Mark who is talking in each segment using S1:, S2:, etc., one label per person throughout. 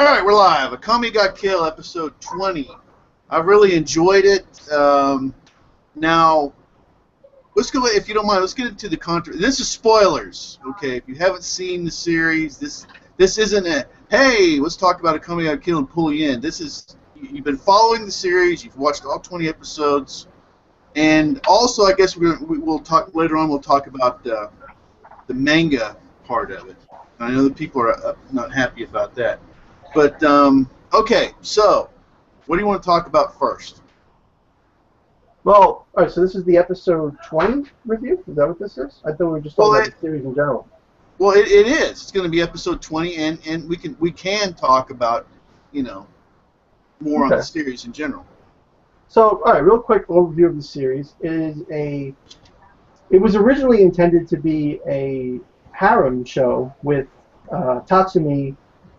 S1: All right, we're live. Akame got killed, episode 20. I've really enjoyed it. Now, let's go. If you don't mind, let's get into the content. This is spoilers, okay? If you haven't seen the series, this isn't a hey, let's talk about Akame got killed and pull you in. This is you've been following the series. You've watched all 20 episodes, and also, I guess we'll talk later on. We'll talk about the manga part of it. I know that people are not happy about that. But, okay, so, what do you want to talk about first?
S2: Well, all right, so this is the episode 20 review? Is that what this is? I thought we were just talking about the series in general.
S1: Well, it is. It's going to be episode 20, and we can talk about, more on the series in general.
S2: So, all right, real quick overview of the series. It was originally intended to be a harem show with Tatsumi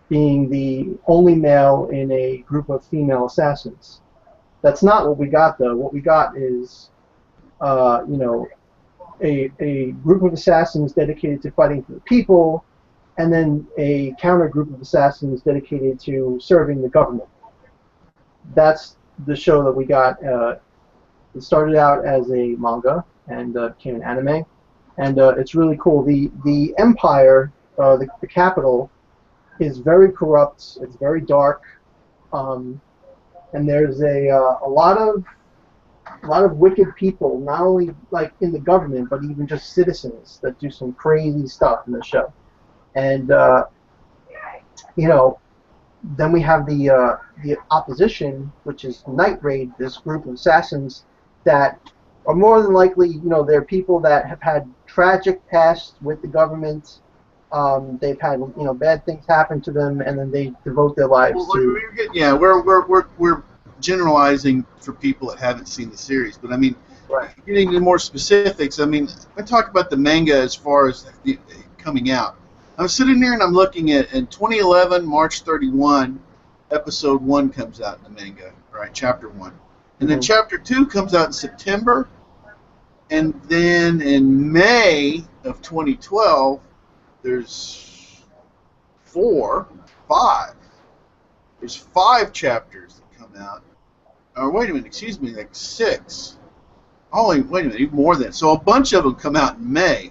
S2: being the only male in a group of female assassins. That's not what we got, though. What we got is, a group of assassins dedicated to fighting for the people, and then a counter group of assassins dedicated to serving the government. That's the show that we got. It started out as a manga and became an anime, and it's really cool. The empire, the capital, is very corrupt. It's very dark, and there's a lot of wicked people, not only like in the government, but even just citizens that do some crazy stuff in the show. And then we have the opposition, which is Night Raid, this group of assassins that are more than likely, they're people that have had tragic pasts with the government. They've had bad things happen to them, and then they devote their lives to.
S1: We're generalizing for people that haven't seen the series, but I mean,
S2: right.
S1: Getting into more specifics. I mean, I talk about the manga as far as coming out. I'm sitting there and I'm looking at in 2011, March 31, episode 1 comes out in the manga, right? Chapter 1, and then chapter 2 comes out in September, and then in May of 2012. There's 5 chapters that come out. Or wait a minute, excuse me, like 6. Oh, wait a minute, even more than that. So a bunch of them come out in May.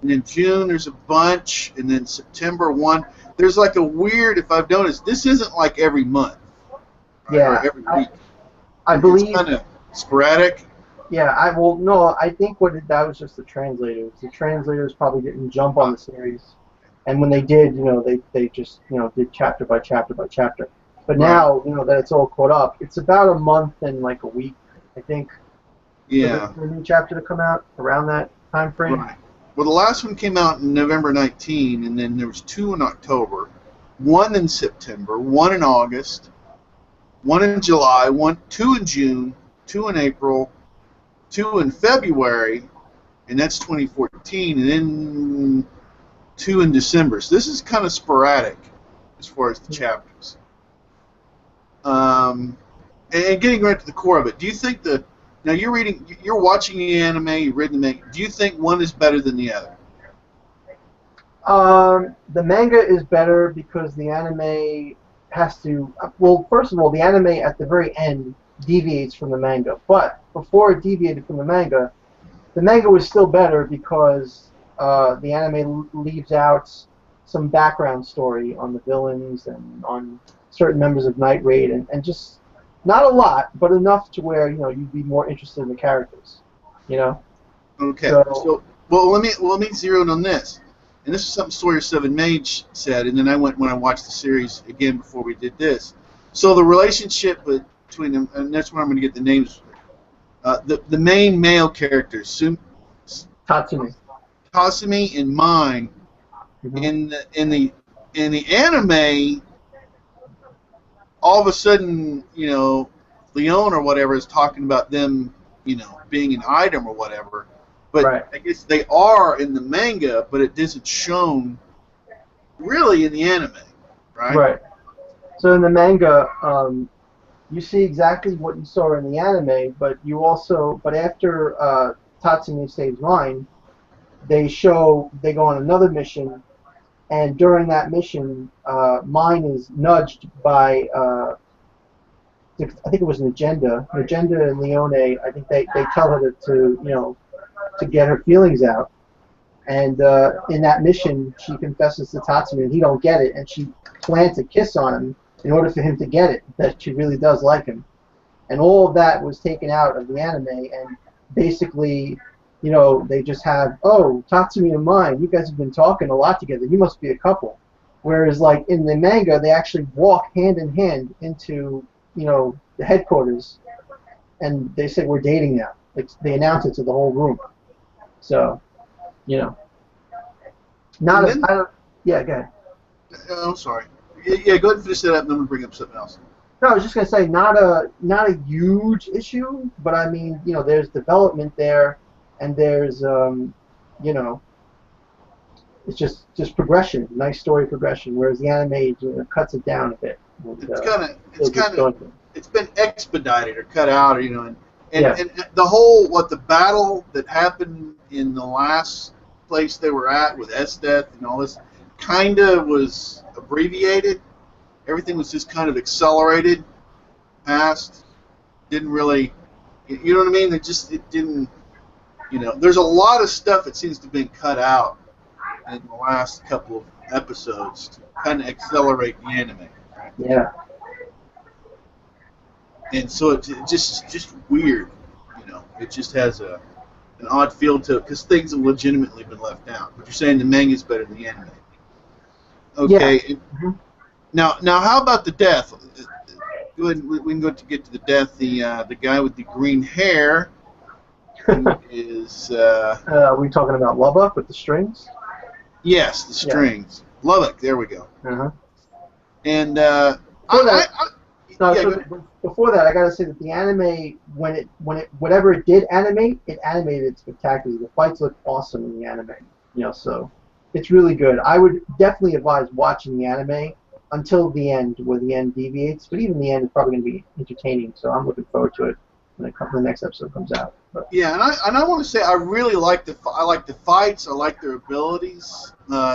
S1: And in June there's a bunch, and then September 1. There's like a weird, if I've noticed, this isn't like every month. Right?
S2: Yeah.
S1: Or every week.
S2: I believe.
S1: It's kind of sporadic.
S2: Yeah, I think that was just the translators. The translators probably didn't jump on the series, and when they did, they just did chapter by chapter by chapter. But now, that it's all caught up, it's about a month and like a week, I think.
S1: Yeah.
S2: For the new chapter to come out around that time frame.
S1: Right. Well, the last one came out in November 19, and then there was 2 in October, 1 in September, 1 in August, 1 in July, 2 in June, 2 in April. 2 in February, and that's 2014, and then 2 in December. So this is kind of sporadic as far as the chapters. And getting right to the core of it, do you think now you're watching the anime, you've read the manga. Do you think one is better than the other?
S2: The manga is better because the anime has to. Well, first of all, the anime at the very end deviates from the manga, but before it deviated from the manga was still better because the anime leaves out some background story on the villains and on certain members of Night Raid, and just not a lot, but enough to where you'd be more interested in the characters.
S1: Okay. So let me zero in on this, and this is something Sawyer Seven Mage said, and then when I watched the series again before we did this. So the relationship between them, and that's where I'm going to get the names. The main male characters,
S2: Tatsumi
S1: and mine, in the anime, all of a sudden, Leon or whatever is talking about them, being an item or whatever. But I guess they are in the manga, but it isn't shown really in the anime, right?
S2: Right. So in the manga, you see exactly what you saw in the anime, but after Tatsumi saves mine, they go on another mission And during that mission, Mine is nudged by, I think it was Agenda and Leone. I think they tell her to get her feelings out. And in that mission, she confesses to Tatsumi, and he don't get it, and she plants a kiss on him in order for him to get it, that she really does like him. And all of that was taken out of the anime, and basically, they just have, oh, Tatsumi and Mine, you guys have been talking a lot together, you must be a couple. Whereas, like, in the manga, they actually walk hand in hand into, the headquarters, and they say, we're dating now. They announce it to the whole room. So, not
S1: then,
S2: yeah, go ahead.
S1: I'm sorry. Yeah, go ahead and finish that up, and then we'll bring up something else.
S2: No, I was just gonna say not a huge issue, but I mean, there's development there, and there's it's just progression, nice story progression. Whereas the anime cuts it down a bit.
S1: It's been expedited or cut out, and
S2: Yeah.
S1: and the whole the battle that happened in the last place they were at with Esdeath and all this kind of was abbreviated. Everything was just kind of accelerated past. Didn't really, you know what I mean? It didn't, there's a lot of stuff that seems to have been cut out in the last couple of episodes to kind of accelerate the anime. Right?
S2: Yeah.
S1: And so it's just weird, It just has an odd feel to it because things have legitimately been left out. But you're saying the manga is better than the anime. Okay.
S2: Yeah. Mm-hmm.
S1: Now, how about the death? Go ahead. We can go to get to the death. The guy with the green hair is.
S2: Are we talking about Lubbock with the strings?
S1: Yes, the strings. Yeah. Lubbock. There we go.
S2: Uh-huh.
S1: And
S2: before that, I gotta say that the anime, whatever it did animate, it animated spectacularly. The fights look awesome in the anime. So it's really good. I would definitely advise watching the anime until the end, where the end deviates. But even the end is probably going to be entertaining. So I'm looking forward to it when the next episode comes out. But.
S1: Yeah, and I want to say I really like the fights. I like their abilities.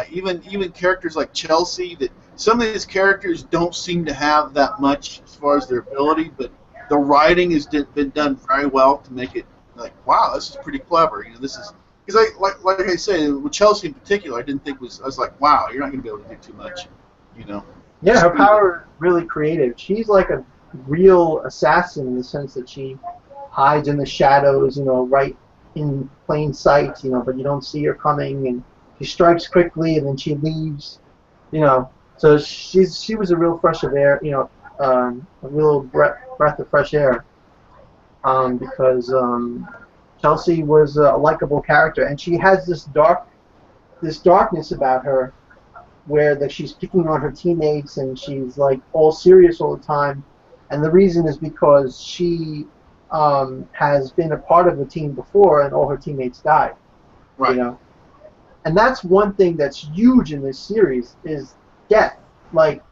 S1: Even characters like Chelsea. That some of these characters don't seem to have that much as far as their ability, but the writing has been done very well to make it like, wow, this is pretty clever. This is because like I say, with Chelsea in particular, I was like, wow, you're not going to be able to do too much.
S2: Yeah, her power is really creative. She's like a real assassin in the sense that she hides in the shadows, right in plain sight, but you don't see her coming, and she strikes quickly and then she leaves, So she was a real fresh of air, a real breath of fresh air, because Chelsea was a likable character, and she has this darkness about her, where she's picking on her teammates and she's like all serious all the time, and the reason is because she has been a part of the team before and all her teammates died.
S1: Right.
S2: And that's one thing that's huge in this series is death. Like,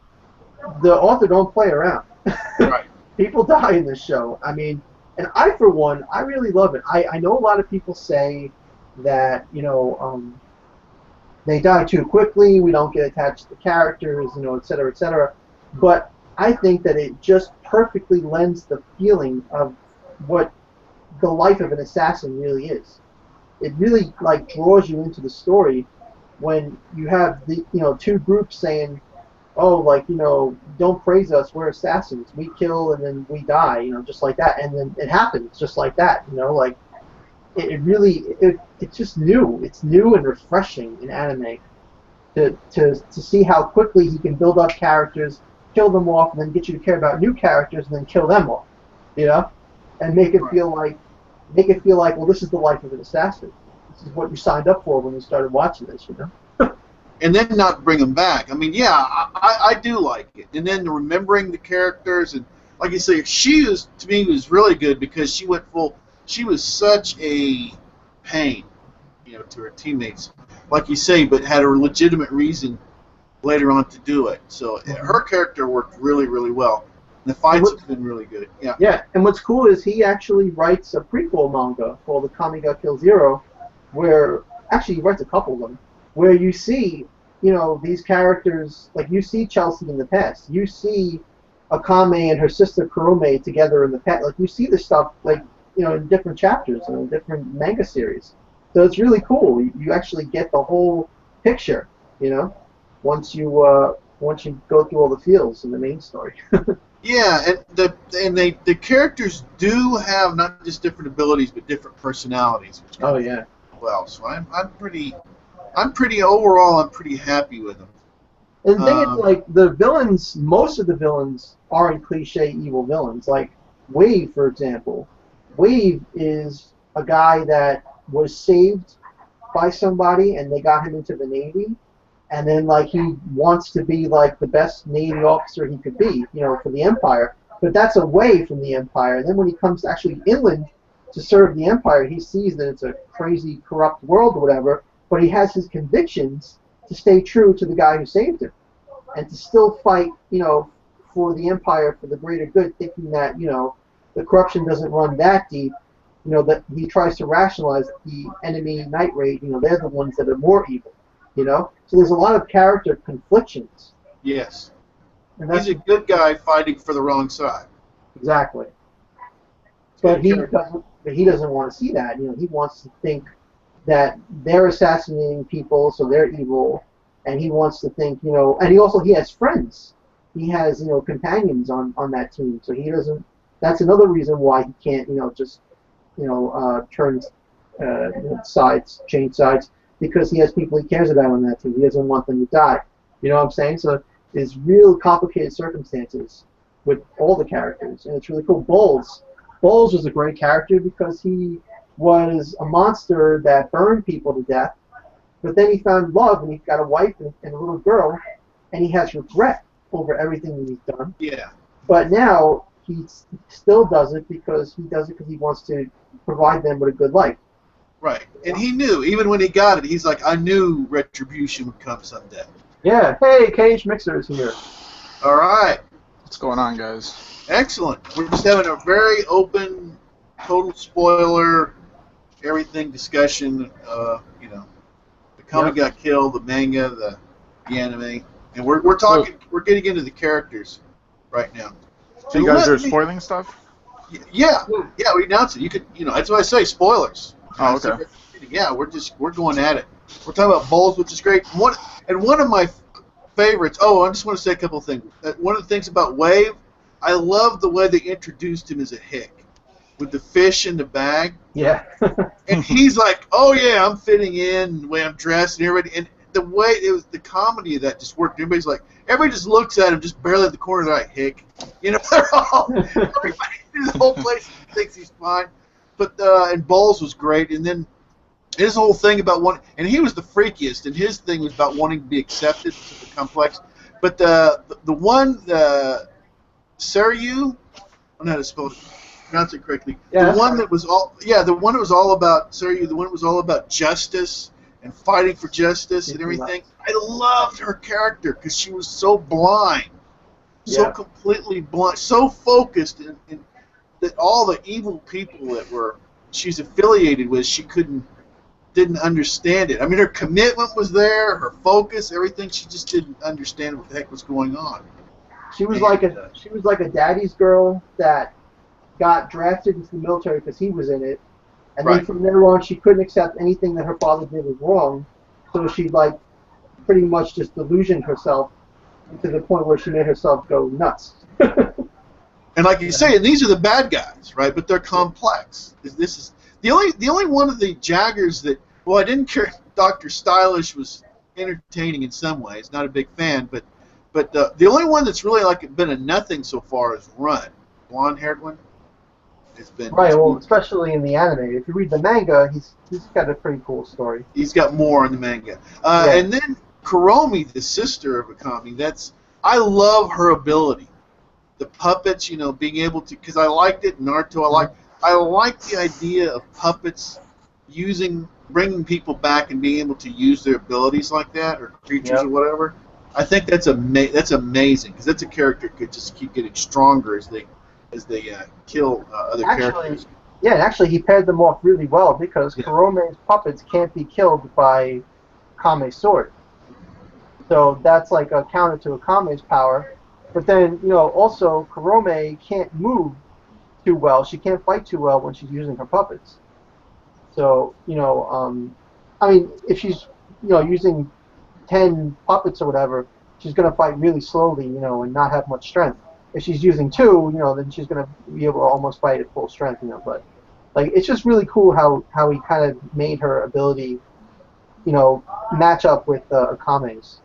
S2: the author don't play around.
S1: Right.
S2: People die in this show. I mean, and I, for one, I really love it. I know a lot of people say that, they die too quickly, we don't get attached to the characters, et cetera, et cetera. But I think that it just perfectly lends the feeling of what the life of an assassin really is. It really, draws you into the story when you have the, two groups saying, oh, don't praise us, we're assassins. We kill and then we die, just like that. And then it happens just like that, It's just new. It's new and refreshing in anime to see how quickly he can build up characters, kill them off, and then get you to care about new characters, and then kill them off, and make it feel like, well, this is the life of an assassin. This is what you signed up for when you started watching this,
S1: And then not bring them back. I mean, yeah, I do like it. And then remembering the characters, and like you say, she was, to me, was really good because she went full. She was such a pain, to her teammates, like you say, but had a legitimate reason later on to do it. So her character worked really, really well. And the fights have been really good. Yeah.
S2: Yeah, and what's cool is he actually writes a prequel manga called Akame Ga Kill Zero, where actually he writes a couple of them, where you see, you know, these characters, like you see Chelsea in the past, you see Akame and her sister Kurome together in the past, like you see this stuff, like, you know, in different chapters and in different manga series. So it's really cool. You actually get the whole picture, you know, once you go through all the feels in the main story.
S1: Yeah, and the characters do have not just different abilities but different personalities, which
S2: Oh yeah.
S1: well. So I'm pretty overall. I'm pretty happy with them.
S2: And the thing is, like, the villains, most of the villains aren't cliche evil villains. Like Wave, for example. Wave is a guy that was saved by somebody, and they got him into the Navy, and then like he wants to be like the best Navy officer he could be, you know, for the Empire. But that's away from the Empire. And then when he comes actually inland to serve the Empire, he sees that it's a crazy, corrupt world or whatever. But he has his convictions to stay true to the guy who saved him, and to still fight, you know, for the Empire, for the greater good, thinking that, you know, the corruption doesn't run that deep. You know, that he tries to rationalize the enemy Night Raid. You know, they're the ones that are more evil. You know, so there's a lot of character conflictions.
S1: Yes,
S2: And that's
S1: he's a good guy fighting for the wrong side.
S2: exactly. But he doesn't want to see that. You know, he wants to think that they're assassinating people, so they're evil, and he wants to think, you know, and he has friends. He has, you know, companions on that team, so he doesn't. That's another reason why he can't, you know, just, you know, turn sides, change sides, because he has people he cares about on that team. He doesn't want them to die. You know what I'm saying? So there's real complicated circumstances with all the characters, and it's really cool. Bowles was a great character because he was a monster that burned people to death, but then he found love, and he got a wife and a little girl, and he has regret over everything that he's done.
S1: Yeah.
S2: But now he still does it because he wants to provide them with a good life.
S1: Right. And he knew, even when he got it, he's like, I knew retribution would come someday.
S2: Yeah. Hey, Cage Mixer is here.
S1: All right.
S3: What's going on, guys?
S1: Excellent. We're just having a very open, total spoiler, everything discussion. You know, the comic got killed, the manga, the anime, and we're talking. We're getting into the characters right now.
S3: So you guys are spoiling stuff?
S1: Yeah. We announced it. You could, you know, that's why I say spoilers.
S3: Oh, okay.
S1: Yeah, we're going at it. We're talking about Bowles, which is great. One of my favorites. Oh, I just want to say a couple of things. One of the things about Wave, I love the way they introduced him as a hick, with the fish in the bag.
S2: Yeah.
S1: And he's like, oh yeah, I'm fitting in the way I'm dressed and everybody. And the way it was, the comedy of that just worked. Everybody just looks at him, just barely at the corner of their eye, hick. You know, everybody, the whole place thinks he's fine. But and Bowles was great, and then his whole thing about and he was the freakiest, and his thing was about wanting to be accepted to the complex. But the one, Saryu, I don't know how to pronounce it correctly.
S2: Yeah,
S1: the one that was all about Saryu, the one that was all about justice and fighting for justice and everything. I loved her character because she was so blind, so completely blind, so focused in that all the evil people that she's affiliated with, she didn't understand it. I mean, her commitment was there, her focus, everything. She just didn't understand what the heck was going on.
S2: She was like a daddy's girl that got drafted into the military because he was in it, and then from there on, she couldn't accept anything that her father did was wrong. So she like pretty much just delusioned herself to the point where she made herself go nuts.
S1: And like you say, and these are the bad guys, right? But they're complex. This is the only one of the Jaggers that. Well, I didn't care. Dr. Stylish was entertaining in some ways. Not a big fan, but the only one that's really like been a nothing so far is Run, blonde-haired one. It's been
S2: right. Well, especially in the anime. If you read the manga, he's got a pretty cool story.
S1: He's got more in the manga. And then Kuromi, the sister of Akame. I love her ability. The puppets, you know, being able to, because I liked it. Naruto, I like the idea of puppets bringing people back and being able to use their abilities like that, or creatures or whatever. I think that's amazing because that's a character that could just keep getting stronger as they kill other characters.
S2: Yeah, actually, he paired them off really well because Kurome's puppets can't be killed by Kame's sword. So that's like a counter to Akame's power. But then, also Kurome can't move too well. She can't fight too well when she's using her puppets. So, I mean, if she's, using 10 puppets or whatever, she's going to fight really slowly, and not have much strength. If she's using two, then she's going to be able to almost fight at full strength, But, like, it's just really cool how he kind of made her ability, match up with Akame's.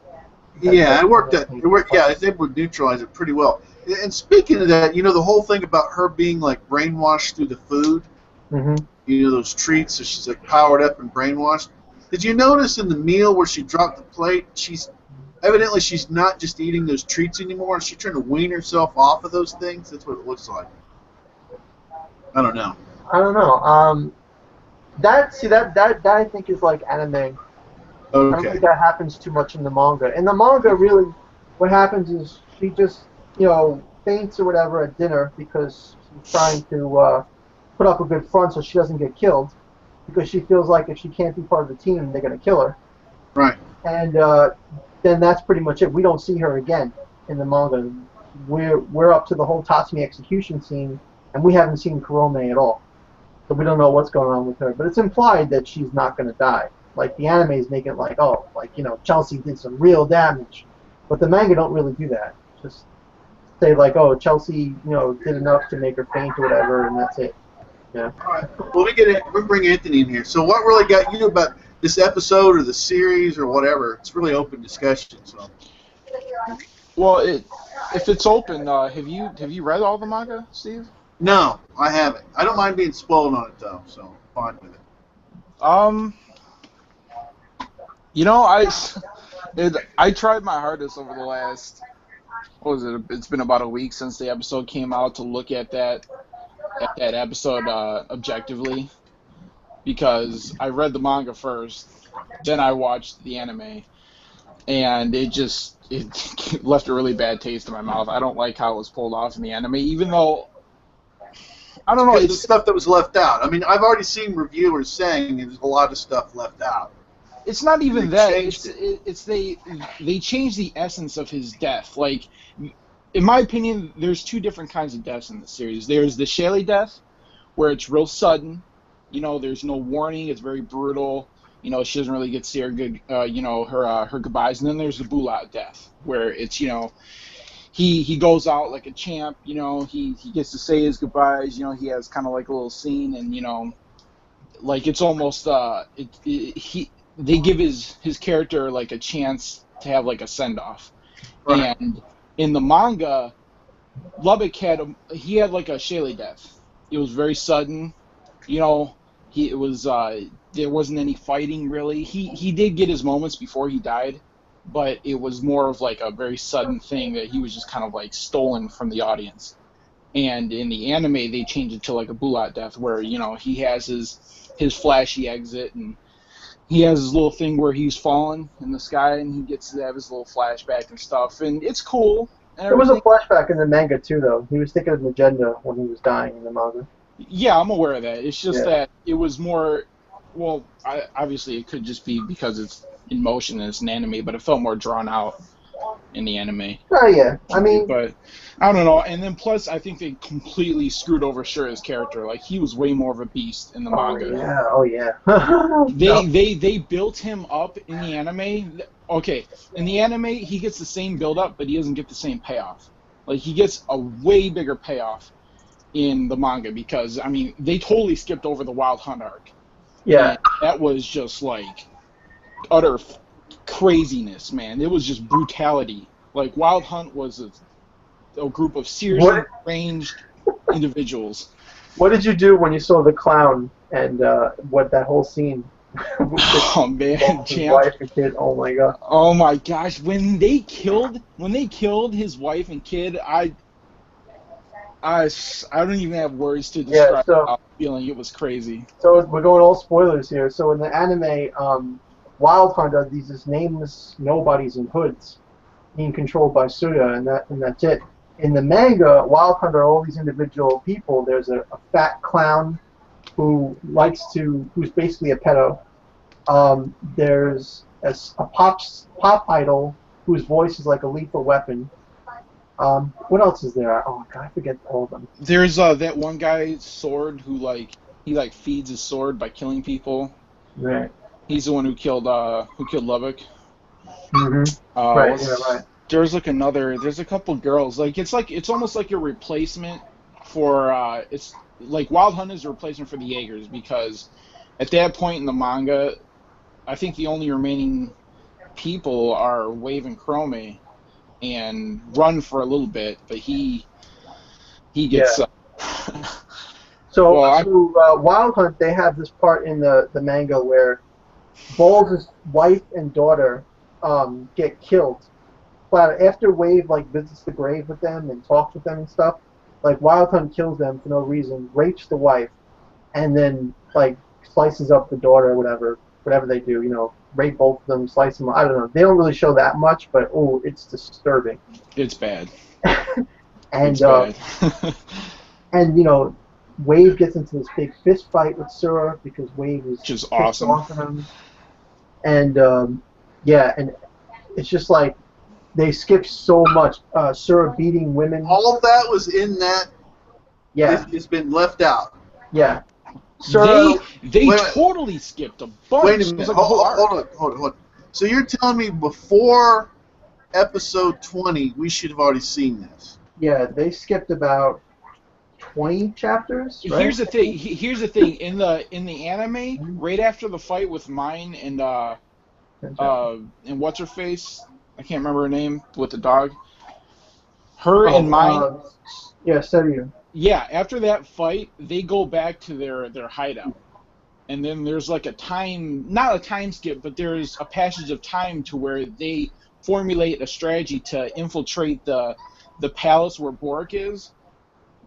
S1: Yeah, it worked. It worked. Yeah, I was able to neutralize it pretty well. And speaking of that, the whole thing about her being like brainwashed through the food.
S2: Mm-hmm.
S1: Those treats, so she's like powered up and brainwashed. Did you notice in the meal where she dropped the plate, she's not just eating those treats anymore. She's trying to wean herself off of those things. That's what it looks like. I don't know.
S2: I don't know. That I think is like anime. I don't
S1: Okay.
S2: think that happens too much in the manga. In the manga, really, what happens is she just, faints or whatever at dinner because she's trying to put up a good front so she doesn't get killed. Because she feels like if she can't be part of the team, they're going to kill her.
S1: Right.
S2: And then that's pretty much it. We don't see her again in the manga. We're up to the whole Tatsumi execution scene, and we haven't seen Kurome at all. So we don't know what's going on with her. But it's implied that she's not going to die. Like, the anime is making it like, Chelsea did some real damage. But the manga don't really do that. Just say, like, oh, Chelsea, did enough to make her faint or whatever, and that's it. Yeah.
S1: All right. Well, we bring Anthony in here. So what really got you about this episode or the series or whatever? It's really open discussion. So.
S3: Well, if it's open, have you read all the manga, Steve?
S1: No, I haven't. I don't mind being spoiled on it though, so I'm fine with it.
S3: I tried my hardest over the last, what was it? It's been about a week since the episode came out to look at that episode objectively, because I read the manga first, then I watched the anime, and it left a really bad taste in my mouth. I don't like how it was pulled off in the anime, even though I don't know.
S1: It's the stuff that was left out. I mean, I've already seen reviewers saying there's a lot of stuff left out.
S3: It's not even that. It's they changed the essence of his death. Like, in my opinion, there's two different kinds of deaths in the series. There's the Shelly death, where it's real sudden. There's no warning. It's very brutal. She doesn't really get to see her good, her goodbyes. And then there's the Bulat death, where it's, he goes out like a champ. He gets to say his goodbyes. He has kind of like a little scene, and like it's almost they give his character like a chance to have like a send off. Right. And in the manga, Lubbock had like a Shelly death. It was very sudden. There wasn't any fighting really. He did get his moments before he died, but it was more of like a very sudden thing that he was just kind of like stolen from the audience. And in the anime, they changed it to like a Bulat death, where he has his flashy exit, and he has his little thing where he's falling in the sky, and he gets to have his little flashback and stuff, and it's cool.
S2: There was a flashback in the manga too, though. He was thinking of Magenta when he was dying in the manga.
S3: Yeah, I'm aware of that. It's just that it was more. Well, obviously it could just be because it's in motion and it's an anime, but it felt more drawn out in the anime.
S2: Oh yeah, I mean,
S3: but I don't know. And then plus, I think they completely screwed over Shura's character. Like, he was way more of a beast in the manga.
S2: Oh yeah.
S3: They built him up in the anime. Okay, in the anime, he gets the same build up, but he doesn't get the same payoff. Like, he gets a way bigger payoff in the manga, because I mean, they totally skipped over the Wild Hunt arc.
S2: Yeah.
S3: And that was just like utter craziness, man. It was just brutality. Like, Wild Hunt was a group of seriously ranged individuals.
S2: What did you do when you saw the clown and what that whole scene?
S3: Oh man,
S2: Champ. Wife and kid. Oh my god.
S3: Oh my gosh, when they killed his wife and kid, I don't even have words to describe how feeling. It was crazy.
S2: So we're going all spoilers here. So in the anime, Wild Hunt are these nameless nobodies in hoods being controlled by Suya, and that's it. In the manga, Wild Hunt are all these individual people. There's a fat clown who's basically a pedo. There's a pop idol whose voice is like a lethal weapon. What else is there? Oh God, I forget all of them.
S3: There's that one guy, Sword, who he feeds his sword by killing people.
S2: Right.
S3: He's the one who killed Lubbock.
S2: Right. Yeah. Right.
S3: There's there's a couple girls. It's almost like a replacement for it's like Wild Hunt is a replacement for the Jaegers, because at that point in the manga, I think the only remaining people are Wave and Chrome, and Run for a little bit, but he gets.
S2: Yeah. So,
S3: well,
S2: Wild Hunt, they have this part in the manga where Balls' wife and daughter get killed. But after Wave like visits the grave with them and talks with them and stuff, like Wild Hunt kills them for no reason, rapes the wife, and then like slices up the daughter or whatever they do, rape both of them, slice them. I don't know. They don't really show that much, but it's disturbing.
S3: it's bad.
S2: And
S3: It's bad.
S2: and Wave gets into this big fist fight with Sura because Wave is
S3: Which is
S2: pissed
S3: awesome.
S2: off at him. And yeah, and it's just like they skip so much. Sura beating women.
S1: All of that was in that.
S2: Yeah,
S1: It's been left out.
S2: yeah. Sura,
S3: They
S1: Wait,
S3: totally skipped a bunch.
S1: Wait a
S3: It
S1: minute.
S3: was like a whole arc.
S1: Hold on. So you're telling me before episode 20, we should have already seen this?
S2: yeah, they skipped about 20 chapters. Right?
S3: Here's the thing. Here's the thing. In the anime, right after the fight with Mine and what's her face? I can't remember her name with the dog. Her and Mine.
S2: Yeah, Seryu.
S3: Yeah, after that fight, they go back to their hideout. And then there's like not a time skip, but there's a passage of time to where they formulate a strategy to infiltrate the palace where Bork is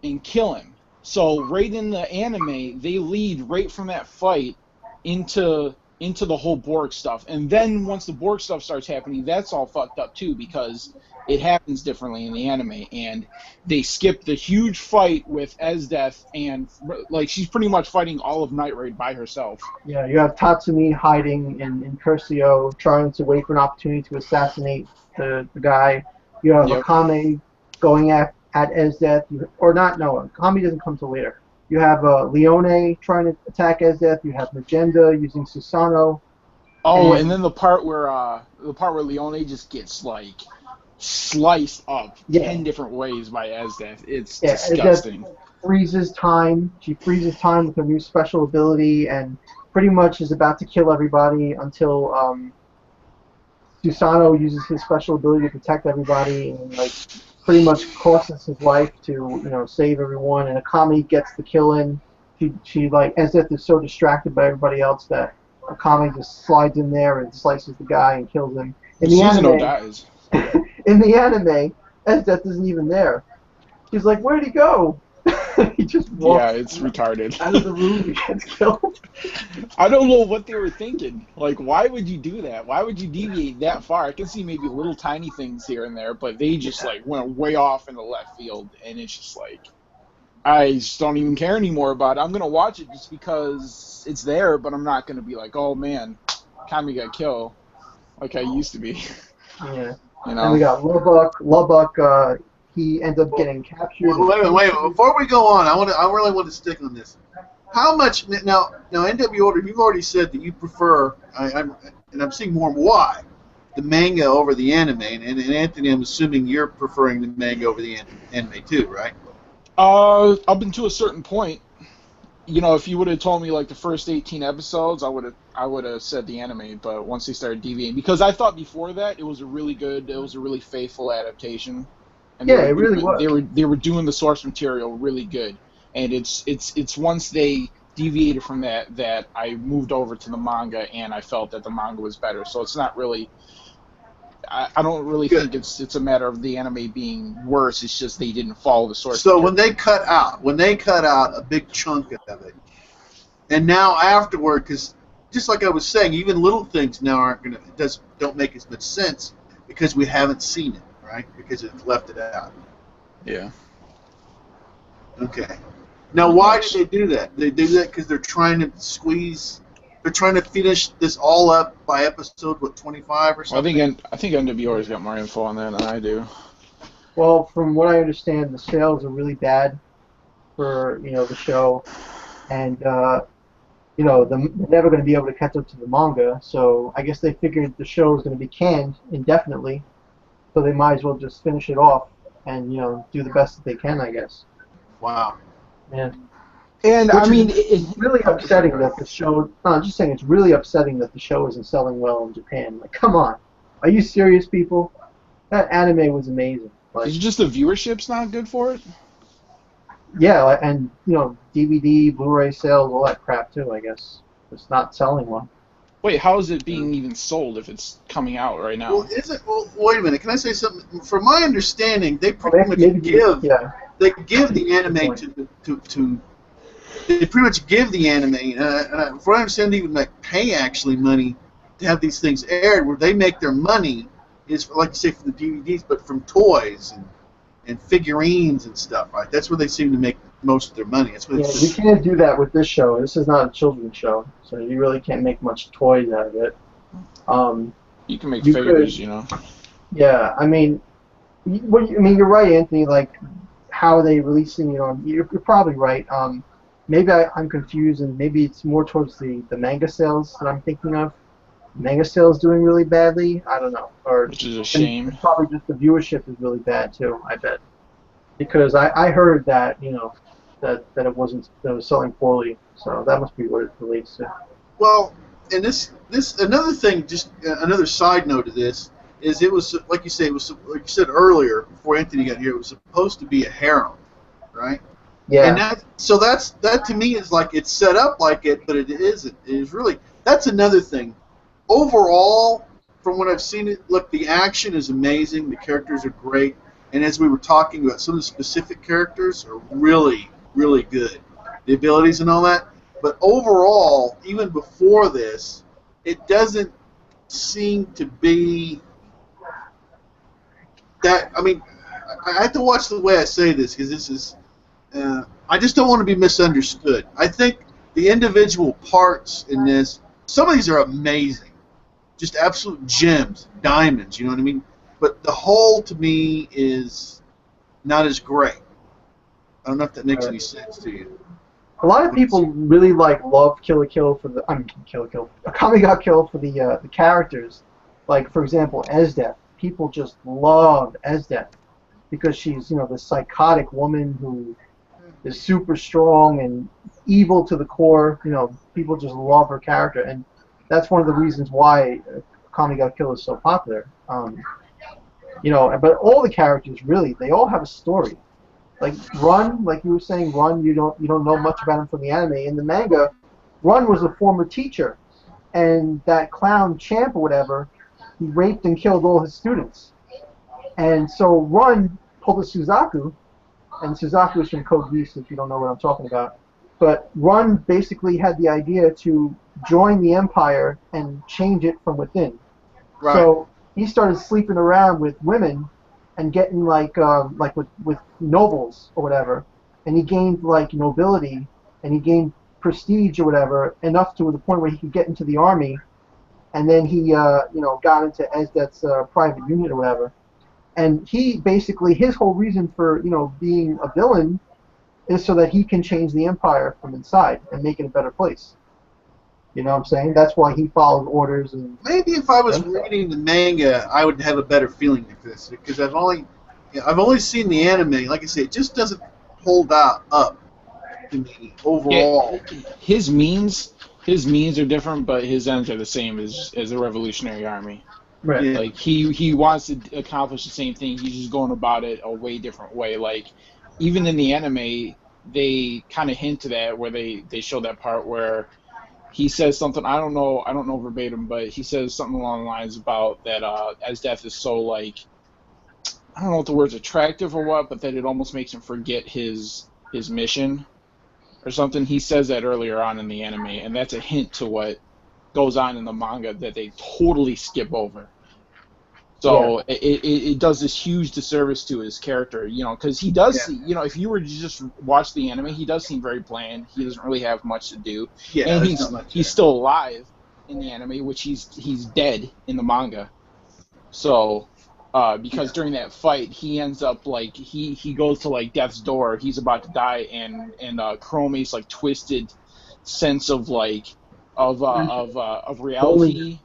S3: and kill him. So right in the anime, they lead right from that fight into the whole Borg stuff. And then once the Borg stuff starts happening, that's all fucked up too, because it happens differently in the anime, and they skip the huge fight with Esdeath, and like she's pretty much fighting all of Night Raid by herself.
S2: Yeah, you have Tatsumi hiding in Curcio, trying to wait for an opportunity to assassinate the guy. You have Akame going at Esdeath, Akame doesn't come till later. You have Leone trying to attack Esdeath. You have Magenda using Susano.
S3: Oh, and then the part where Leone just gets like sliced up 10 different ways by Esdeath. It's disgusting.
S2: Freezes time. She freezes time with her new special ability, and pretty much is about to kill everybody until Susano uses his special ability to protect everybody, and like pretty much costs his life to save everyone. And Akame gets the kill in. She like Esdeath is so distracted by everybody else that Akame just slides in there and slices the guy and kills him. In the
S3: Susanoo
S2: anime,
S3: dies.
S2: in the anime, Esdeath isn't even there. She's like, "Where'd he go?" He just walks
S3: it's retarded.
S2: out of the room and gets killed.
S3: I don't know what they were thinking. Like, why would you do that? Why would you deviate that far? I can see maybe little tiny things here and there, but they just like went way off in the left field, and it's just like, I just don't even care anymore about it. I'm gonna watch it just because it's there, but I'm not gonna be like, oh man, Kami got killed, like I used to be.
S2: Yeah.
S3: You know?
S2: And we got Lubbock. He ends up getting captured.
S1: Wait a minute. Before we go on, I really want to stick on this. How much now? NW Order, you've already said that you prefer. And I'm seeing more. Why the manga over the anime? And Anthony, I'm assuming you're preferring the manga over the anime too, right?
S3: Up until a certain point. If you would have told me like the first 18 episodes, I would have said the anime. But once they started deviating, because I thought before that it was a really faithful adaptation. And
S2: it really was.
S3: They were doing the source material really good, and it's once they deviated from that I moved over to the manga, and I felt that the manga was better. So it's not really. I don't really think it's a matter of the anime being worse. It's just they didn't follow the source.
S1: So
S3: material.
S1: when they cut out a big chunk of it, and now afterward, because just like I was saying, even little things now don't make as much sense because we haven't seen it. Right? Because it left it out.
S3: Yeah.
S1: Okay. Now, why did they do that? They do that because they're trying to squeeze they're trying to finish this all up by episode 25 or
S3: Well,
S1: something.
S3: I think NWO's got more info on that than I do.
S2: Well, from what I understand, the sales are really bad for the show, and they're never going to be able to catch up to the manga. So I guess they figured the show is going to be canned indefinitely, so they might as well just finish it off and do the best that they can, I guess.
S1: Wow.
S2: Yeah.
S3: And
S2: Which
S3: I mean,
S2: is really upsetting that the show. No, I'm just saying it's really upsetting that the show isn't selling well in Japan. Like, come on, are you serious, people? That anime was amazing. Like,
S3: is it just the viewership's not good for it?
S2: yeah, and DVD, Blu-ray sales, all that crap too. I guess it's not selling well.
S3: Wait, how is it being even sold if it's coming out right now?
S1: Well, is it? Well, wait a minute. Can I say something? From my understanding, they pretty much
S2: Maybe,
S1: give
S2: yeah.
S1: they give the anime to they pretty much give the anime, and from what I understand, even like pay actually money to have these things aired, where they make their money is like you say from the DVDs, but from toys and figurines and stuff. Right? That's where they seem to make most of their money. That's what
S2: Yeah, you can't do that with this show. This is not a children's show, so you really can't make much toys out of it.
S3: You can make figures,
S2: Yeah, I mean, you're right, Anthony. Like, how are they releasing it on? You're probably right. Maybe I'm confused, and maybe it's more towards the manga sales that I'm thinking of. Manga sales doing really badly. I don't know,
S3: which is a shame.
S2: And probably just the viewership is really bad too. I bet, because I heard that that it was selling poorly, so that must be what it relates to.
S1: Well, and this another thing, just another side note of this is it was like you say, it was like you said earlier before Anthony got here. It was supposed to be a harem, right?
S2: Yeah.
S1: And that to me is like it's set up like it, but it isn't. It is really that's another thing. Overall, from what I've seen, look, the action is amazing. The characters are great, and as we were talking about, some of the specific characters are really, really good. The abilities and all that. But overall, even before this, it doesn't seem to be that. I mean, I have to watch the way I say this because this is. I just don't want to be misunderstood. I think the individual parts in this, some of these are amazing, just absolute gems, diamonds. You know what I mean? But the whole to me is not as great. I don't know if that makes any sense to you.
S2: A lot of people really love Kill la Kill for the Akame ga Kill for the characters. Like, for example, Esdeath. People just love Esdeath because she's this psychotic woman who is super strong and evil to the core. People just love her character, and that's one of the reasons why Akame ga Kill is so popular. But all the characters really, they all have a story. Like Run, like you were saying, Run, you don't know much about him from the anime. In the manga, Run was a former teacher, and that clown Champ or whatever, he raped and killed all his students. And so Run pulled a Suzaku, and Suzaku is from Code Geass, if you don't know what I'm talking about. But Run basically had the idea to join the Empire and change it from within.
S1: Right.
S2: So he started sleeping around with women and getting like with nobles or whatever, and he gained nobility and he gained prestige or whatever enough to the point where he could get into the army, and then he got into Esdeath's private unit or whatever, and he basically his whole reason for being a villain is so that he can change the Empire from inside and make it a better place. You know what I'm saying? That's why he followed orders. And
S1: maybe if I was reading the manga, I would have a better feeling of this because I've only seen the anime. Like I say, it just doesn't hold up to me overall.
S3: Yeah, his means are different, but his ends are the same as the Revolutionary Army.
S2: Right.
S1: Yeah.
S3: Like he wants to accomplish the same thing. He's just going about it a way different way. Like even in the anime, they kind of hint to that where they show that part where he says something, I don't know verbatim, but he says something along the lines about that Esdeath is so I don't know what the word's attractive or what, but that it almost makes him forget his mission or something. He says that earlier on in the anime, and that's a hint to what goes on in the manga that they totally skip over. So it does this huge disservice to his character, because he does, if you were to just watch the anime, he does seem very bland. He doesn't really have much to do,
S1: Yeah,
S3: and
S1: there's not much.
S3: he's still alive in the anime, which he's dead in the manga. So, because during that fight, he ends up like he goes to like death's door. He's about to die, and Chrome's like twisted sense of like of reality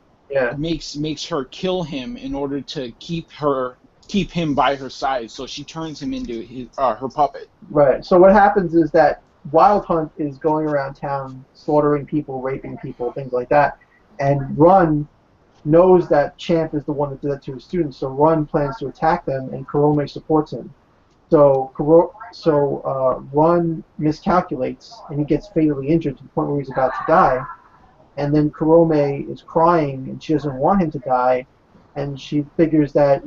S3: makes her kill him in order to keep him by her side. So she turns him into her puppet.
S2: Right. So what happens is that Wild Hunt is going around town slaughtering people, raping people, things like that, and Run knows that Champ is the one that did that to his students. So Run plans to attack them, and Kurome supports him. So Run miscalculates, and he gets fatally injured to the point where he's about to die. And then Kurome is crying, and she doesn't want him to die, and she figures that,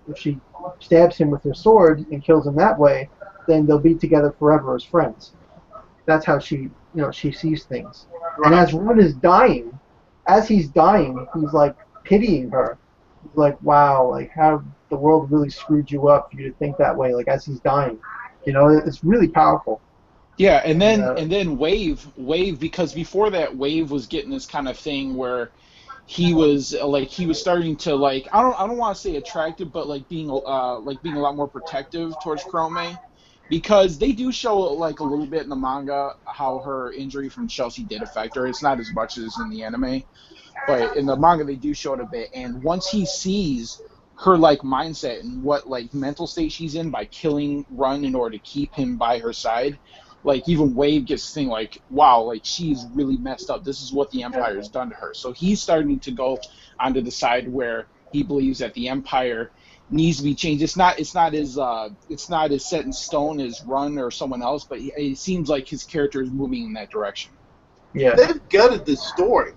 S2: if she stabs him with her sword and kills him that way, then they'll be together forever as friends. That's how she sees things. And as Run is dying, he's like pitying her. He's like, wow, like how the world really screwed you up for you to think that way, like as he's dying. It's really powerful.
S3: Yeah, and then Wave, because before that, Wave was getting this kind of thing where he was starting to like, I don't want to say attractive, but like being a lot more protective towards Chrome, because they do show like a little bit in the manga how her injury from Chelsea did affect her. It's not as much as in the anime, but in the manga they do show it a bit. And once he sees her like mindset and what like mental state she's in by killing Run in order to keep him by her side, like even Wave gets this thing like, wow, like she's really messed up. This is what the Empire has done to her. So he's starting to go onto the side where he believes that the Empire needs to be changed. It's not as set in stone as Run or someone else, but it seems like his character is moving in that direction.
S1: Yeah, they've gutted this story.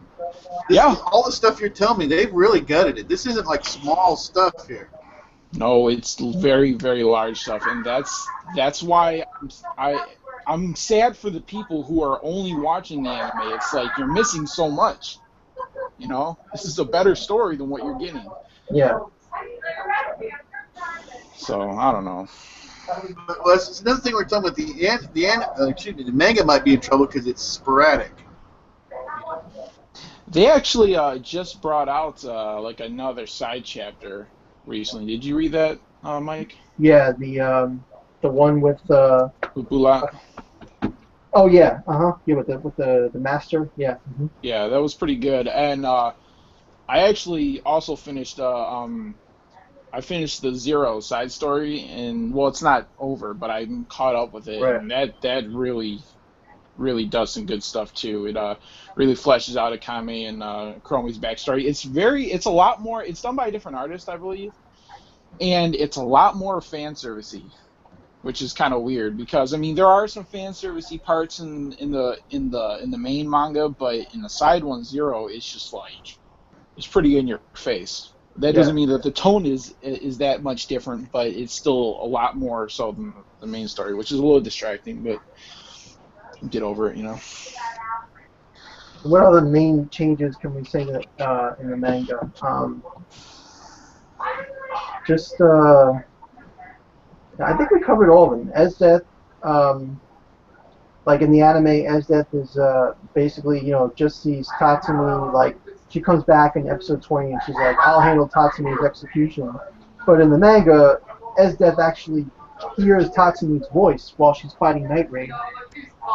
S1: All the stuff you're telling me, they've really gutted it. This isn't like small stuff here.
S3: No, it's very, very large stuff, and that's why I'm sad for the people who are only watching the anime. It's like you're missing so much. This is a better story than what you're getting.
S2: Yeah.
S3: So I don't know.
S1: Well, it's another thing we're talking about. The manga might be in trouble because it's sporadic.
S3: They actually just brought out like another side chapter recently. Did you read that, Mike?
S2: Yeah, the one with
S3: Bulat.
S2: Oh yeah, yeah, with the master, yeah. Mm-hmm.
S3: Yeah, that was pretty good, and I actually also finished. I finished the Zero side story, and well, it's not over, but I'm caught up with it, right. And that really does some good stuff too. It really fleshes out Akame and Chrome's backstory. It's a lot more. It's done by a different artist, I believe, and it's a lot more fan servicey, which is kind of weird because I mean there are some fan servicey parts in the main manga, but in the side one, Zero, it's just like it's pretty in your face. That doesn't mean that the tone is that much different, but it's still a lot more so than the main story, which is a little distracting, but get over it,
S2: What other main changes can we say that in the manga? I think we covered all of them. Esdeath, like in the anime, Esdeath is basically, just sees Tatsumi, like, she comes back in episode 20 and she's like, I'll handle Tatsumi's execution. But in the manga, Esdeath actually hears Tatsumi's voice while she's fighting Night Raid.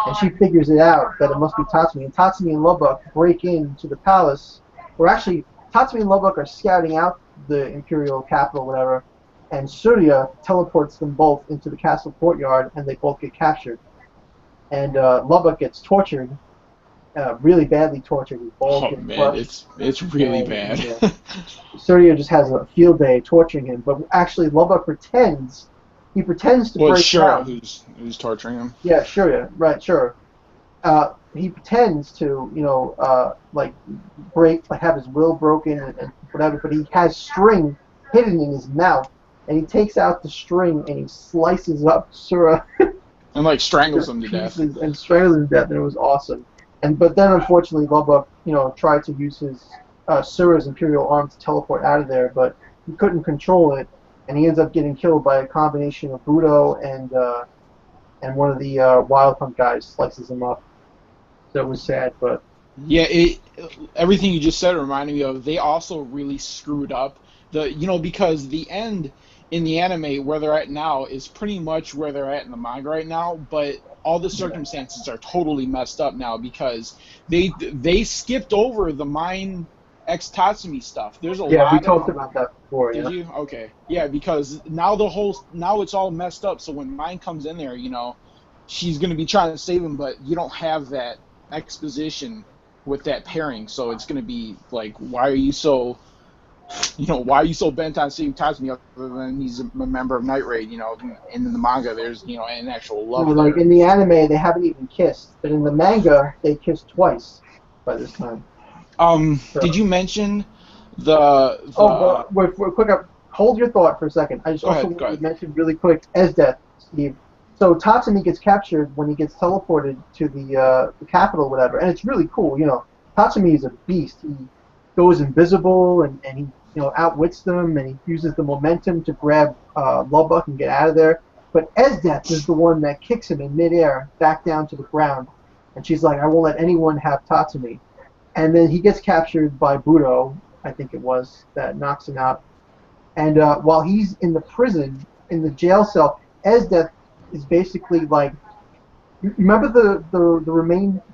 S2: And she figures it out that it must be Tatsumi. And Tatsumi and Lubbock break into the palace, where actually Tatsumi and Lubbock are scouting out the Imperial capital, whatever, and Surya teleports them both into the castle courtyard, and they both get captured. And Lubbock gets tortured, really badly tortured. His balls get crushed.
S3: It's really bad.
S2: Surya just has a field day torturing him, but actually Lubbock pretends. He pretends to break down.
S3: Who's torturing him?
S2: Yeah, Surya, right, sure. He pretends to, have his will broken and whatever, but he has string hidden in his mouth, and he takes out the string and he slices up Surya.
S3: And strangles him to death.
S2: And strangles him to death, and it was awesome. But then unfortunately Lubbock, tried to use his Surya's Imperial arm to teleport out of there, but he couldn't control it, and he ends up getting killed by a combination of Budo and one of the Wild Hunt guys slices him up. So it was sad, but
S3: Yeah, everything you just said reminded me of. They also really screwed up because the end in the anime where they're at now is pretty much where they're at in the manga right now, but all the circumstances are totally messed up now because they skipped over the Mine X Tatsumi stuff. There's a
S2: yeah, we
S3: lot
S2: talked
S3: of.
S2: about that before.
S3: Did
S2: Yeah,
S3: you? Okay. Yeah, because now it's all messed up. So when Mine comes in there, she's going to be trying to save him, but you don't have that exposition with that pairing. So it's going to be like, why are you so bent on seeing Tatsumi other than he's a member of Night Raid? In the manga, there's an actual love
S2: like
S3: there.
S2: in the anime, they haven't even kissed, but in the manga, they kissed twice by this time.
S3: Did
S2: So.
S3: you mention
S2: Oh,
S3: the?
S2: but we're quick up. Hold your thought for a second. I just
S3: Go
S2: also
S3: ahead. Go
S2: wanted to
S3: ahead.
S2: mention really quick Esdeath, Steve. So Tatsumi gets captured when he gets teleported to the capital, whatever, and it's really cool. Tatsumi is a beast. He goes invisible and he outwits them, and he uses the momentum to grab Lubbock and get out of there. But Esdeath is the one that kicks him in midair back down to the ground, and she's like, "I won't let anyone have Tatsumi." And then he gets captured by Budo, I think it was, that knocks him out. And while he's in the prison, in the jail cell, Esdeath is basically like, remember the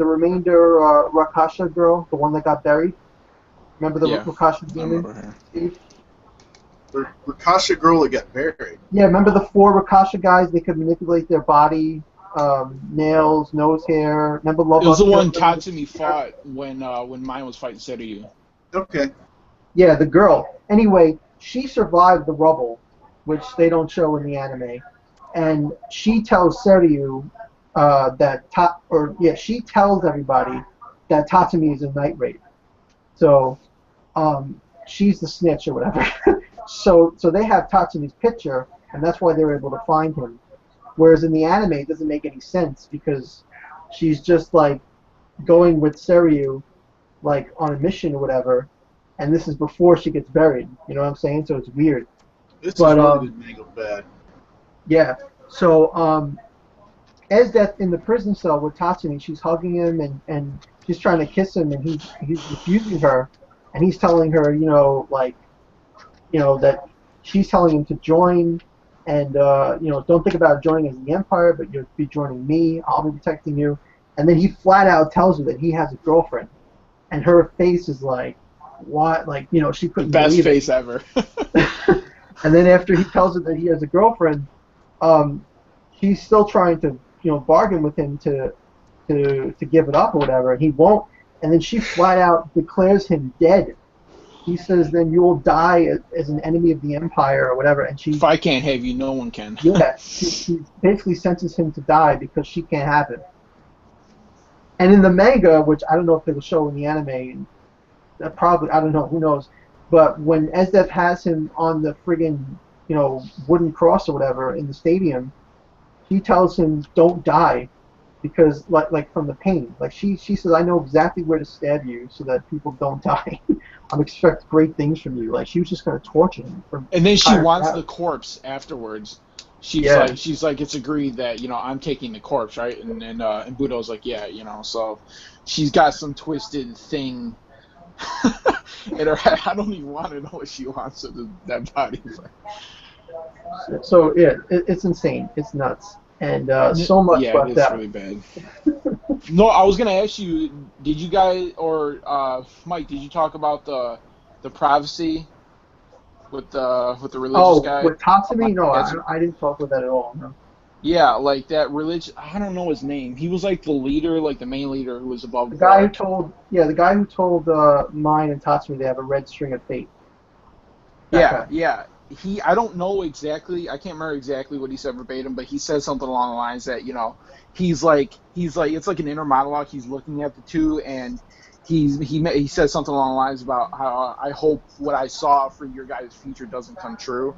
S2: remainder Rakasha girl, the one that got buried? Remember the
S3: Yeah,
S2: Rakasha
S3: I
S2: demon,
S3: remember her.
S2: Steve?
S1: The Rakasha girl that got buried.
S2: Yeah, remember the 4 Rakasha guys? They could manipulate their body, nails, nose hair. Remember
S3: It was
S2: Lubbock
S3: the one
S2: killed them with
S3: Tatsumi
S2: his hair?
S3: fought when Mine was fighting Seiryu.
S1: Okay.
S2: Yeah, the girl. Anyway, she survived the rubble, which they don't show in the anime, and she tells Seiryu she tells everybody that Tatsumi is a night raid. So, she's the snitch or whatever. So they have Tatsumi's picture, and that's why they were able to find him. Whereas in the anime, it doesn't make any sense because she's just like going with Seiryu like on a mission or whatever, and this is before she gets buried. You know what I'm saying? So it's weird.
S1: This is
S2: But
S1: really been mangled bad.
S2: yeah. So Esdeath in the prison cell with Tatsumi, she's hugging him and she's trying to kiss him, and he's refusing her, and he's telling her, that she's telling him to join, and don't think about joining as the Empire, but you'll be joining me. I'll be protecting you. And then he flat out tells her that he has a girlfriend, and her face is like, what? Like, she
S3: The
S2: couldn't
S3: best
S2: believe
S3: face
S2: it.
S3: ever.
S2: And then after he tells her that he has a girlfriend, um, she's still trying to, bargain with him to give it up or whatever, and he won't. And then she flat out declares him dead. He says, "Then you will die as an enemy of the Empire or whatever." And
S3: If I can't have you, no one can.
S2: yeah, she basically sentences him to die because she can't have him. And in the manga, which I don't know if they will show in the anime, probably, I don't know, who knows. But when Esdeath has him on the friggin', wooden cross or whatever in the stadium, she tells him, "Don't die," because like from the pain. Like she says, "I know exactly where to stab you so that people don't die. I'm expect great things from you." Like she was just gonna torture him for
S3: And then she
S2: entire
S3: wants the
S2: crowd.
S3: corpse afterwards.
S2: Yeah.
S3: She's like, it's agreed that I'm taking the corpse, right? And Budo's like, yeah, so she's got some twisted thing in her head. I don't even want to know what she wants with that body.
S2: So yeah, it's insane. It's nuts, and so much
S3: Yeah, it
S2: left
S3: is
S2: out.
S3: really bad. No, I was gonna ask you, did you guys or Mike, did you talk about the prophecy with the religious
S2: Oh,
S3: guy?
S2: with Tatsumi? No,
S3: That's
S2: I didn't talk with that at all. No.
S3: Yeah, like that religion. I don't know his name. He was like the leader, like the main leader who was
S2: The
S3: above
S2: guy who
S3: the.
S2: told, Mine and Tatsumi they have a red string of fate. That
S3: Yeah,
S2: guy.
S3: yeah. I don't know exactly. I can't remember exactly what he said verbatim, but he said something along the lines that he's like it's like an inner monologue. He's looking at the two, and he says something along the lines about how I hope what I saw for your guys' future doesn't come true.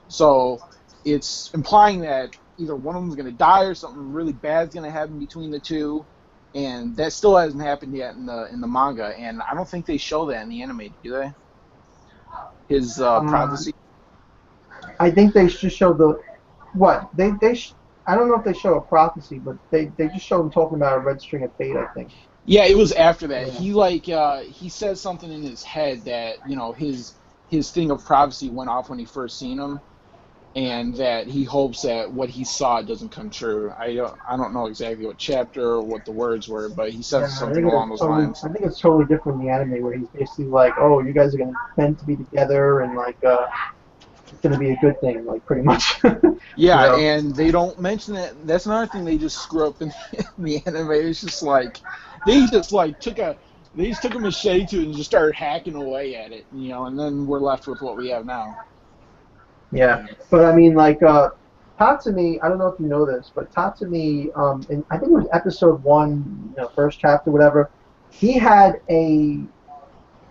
S3: So it's implying that either one of them is going to die or something really bad is going to happen between the two, and that still hasn't happened yet in the manga. And I don't think they show that in the anime, do they? his prophecy?
S2: I think they should show the what I don't know if they show a prophecy, but they just show him talking about a red string of fate. I think.
S3: Yeah, it was after that.
S2: Yeah.
S3: He says something in his head that his thing of prophecy went off when he first seen him, and that he hopes that what he saw doesn't come true. I don't know exactly what chapter or what the words were, but he says
S2: Yeah,
S3: something along those lines.
S2: I think it's totally different in the anime where he's basically like, "Oh, you guys are gonna meant to be together, and like, it's gonna be a good thing, like pretty much." You
S3: Yeah,
S2: know?
S3: and they don't mention that. That's another thing they just screw up in, in the anime. It's just like they just like they just took a machete to it and just started hacking away at it, and then we're left with what we have now.
S2: Yeah, but I mean, like, Tatsumi. I don't know if you know this, but Tatsumi, in I think it was episode one, first chapter, whatever. He had a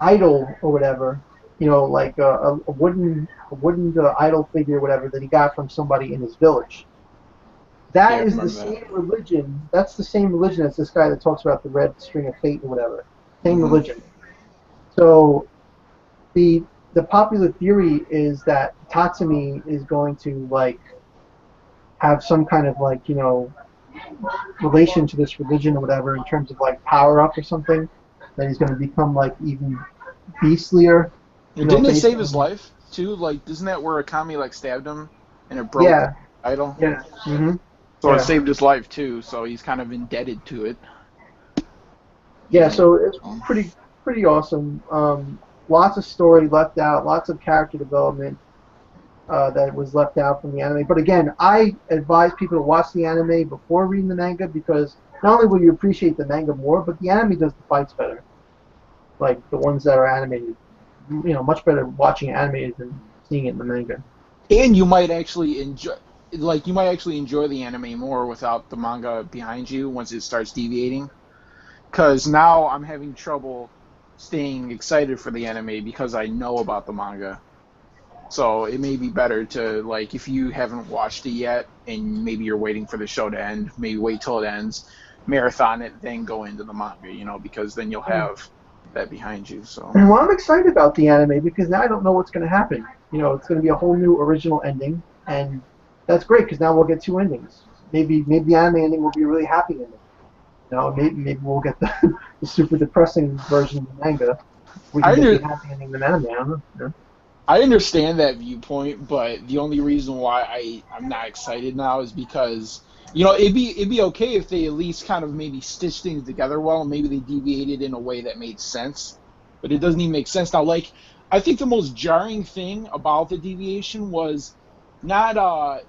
S2: idol or whatever, like a wooden idol figure or whatever that he got from somebody in his village.
S3: Yeah,
S2: That
S3: I
S2: is the
S3: remember that.
S2: same religion. That's the same religion as this guy that talks about the red string of fate or whatever. Same
S3: Hmm.
S2: religion. So the the popular theory is that Tatsumi is going to like have some kind of like relation to this religion or whatever in terms of like power up or something. That he's going to become like even beastlier.
S3: Didn't it
S2: Based
S3: save his
S2: on
S3: life too? Like, isn't that where Akame like stabbed him and it broke the
S2: yeah
S3: idol?
S2: yeah
S3: So it
S2: yeah.
S3: saved his life too. So he's kind of indebted to it.
S2: Yeah,
S3: Even though.
S2: so it's pretty awesome. Lots of story left out, lots of character development that was left out from the anime. But again, I advise people to watch the anime before reading the manga because not only will you appreciate the manga more, but the anime does the fights better. Like the ones that are animated, much better watching animated than seeing it in the manga.
S3: And you might actually enjoy the anime more without the manga behind you once it starts deviating. Because now I'm having trouble staying excited for the anime because I know about the manga. So it may be better to, like, if you haven't watched it yet and maybe you're waiting for the show to end, maybe wait till it ends, marathon it, then go into the manga, because then you'll have that behind you. So
S2: Well, I'm excited about the anime because now I don't know what's going to happen. It's going to be a whole new original ending, and that's great because now we'll get two endings. Maybe the anime ending will be a really happy ending. Maybe we'll get the super depressing version of the manga. We
S3: I
S2: can get the
S3: under,
S2: happy ending in the anime. I don't know.
S3: I understand that viewpoint, but the only reason why I'm not excited now is because it'd be okay if they at least kind of maybe stitch things together well, and maybe they deviated in a way that made sense, but it doesn't even make sense now. Like, I think the most jarring thing about the deviation was not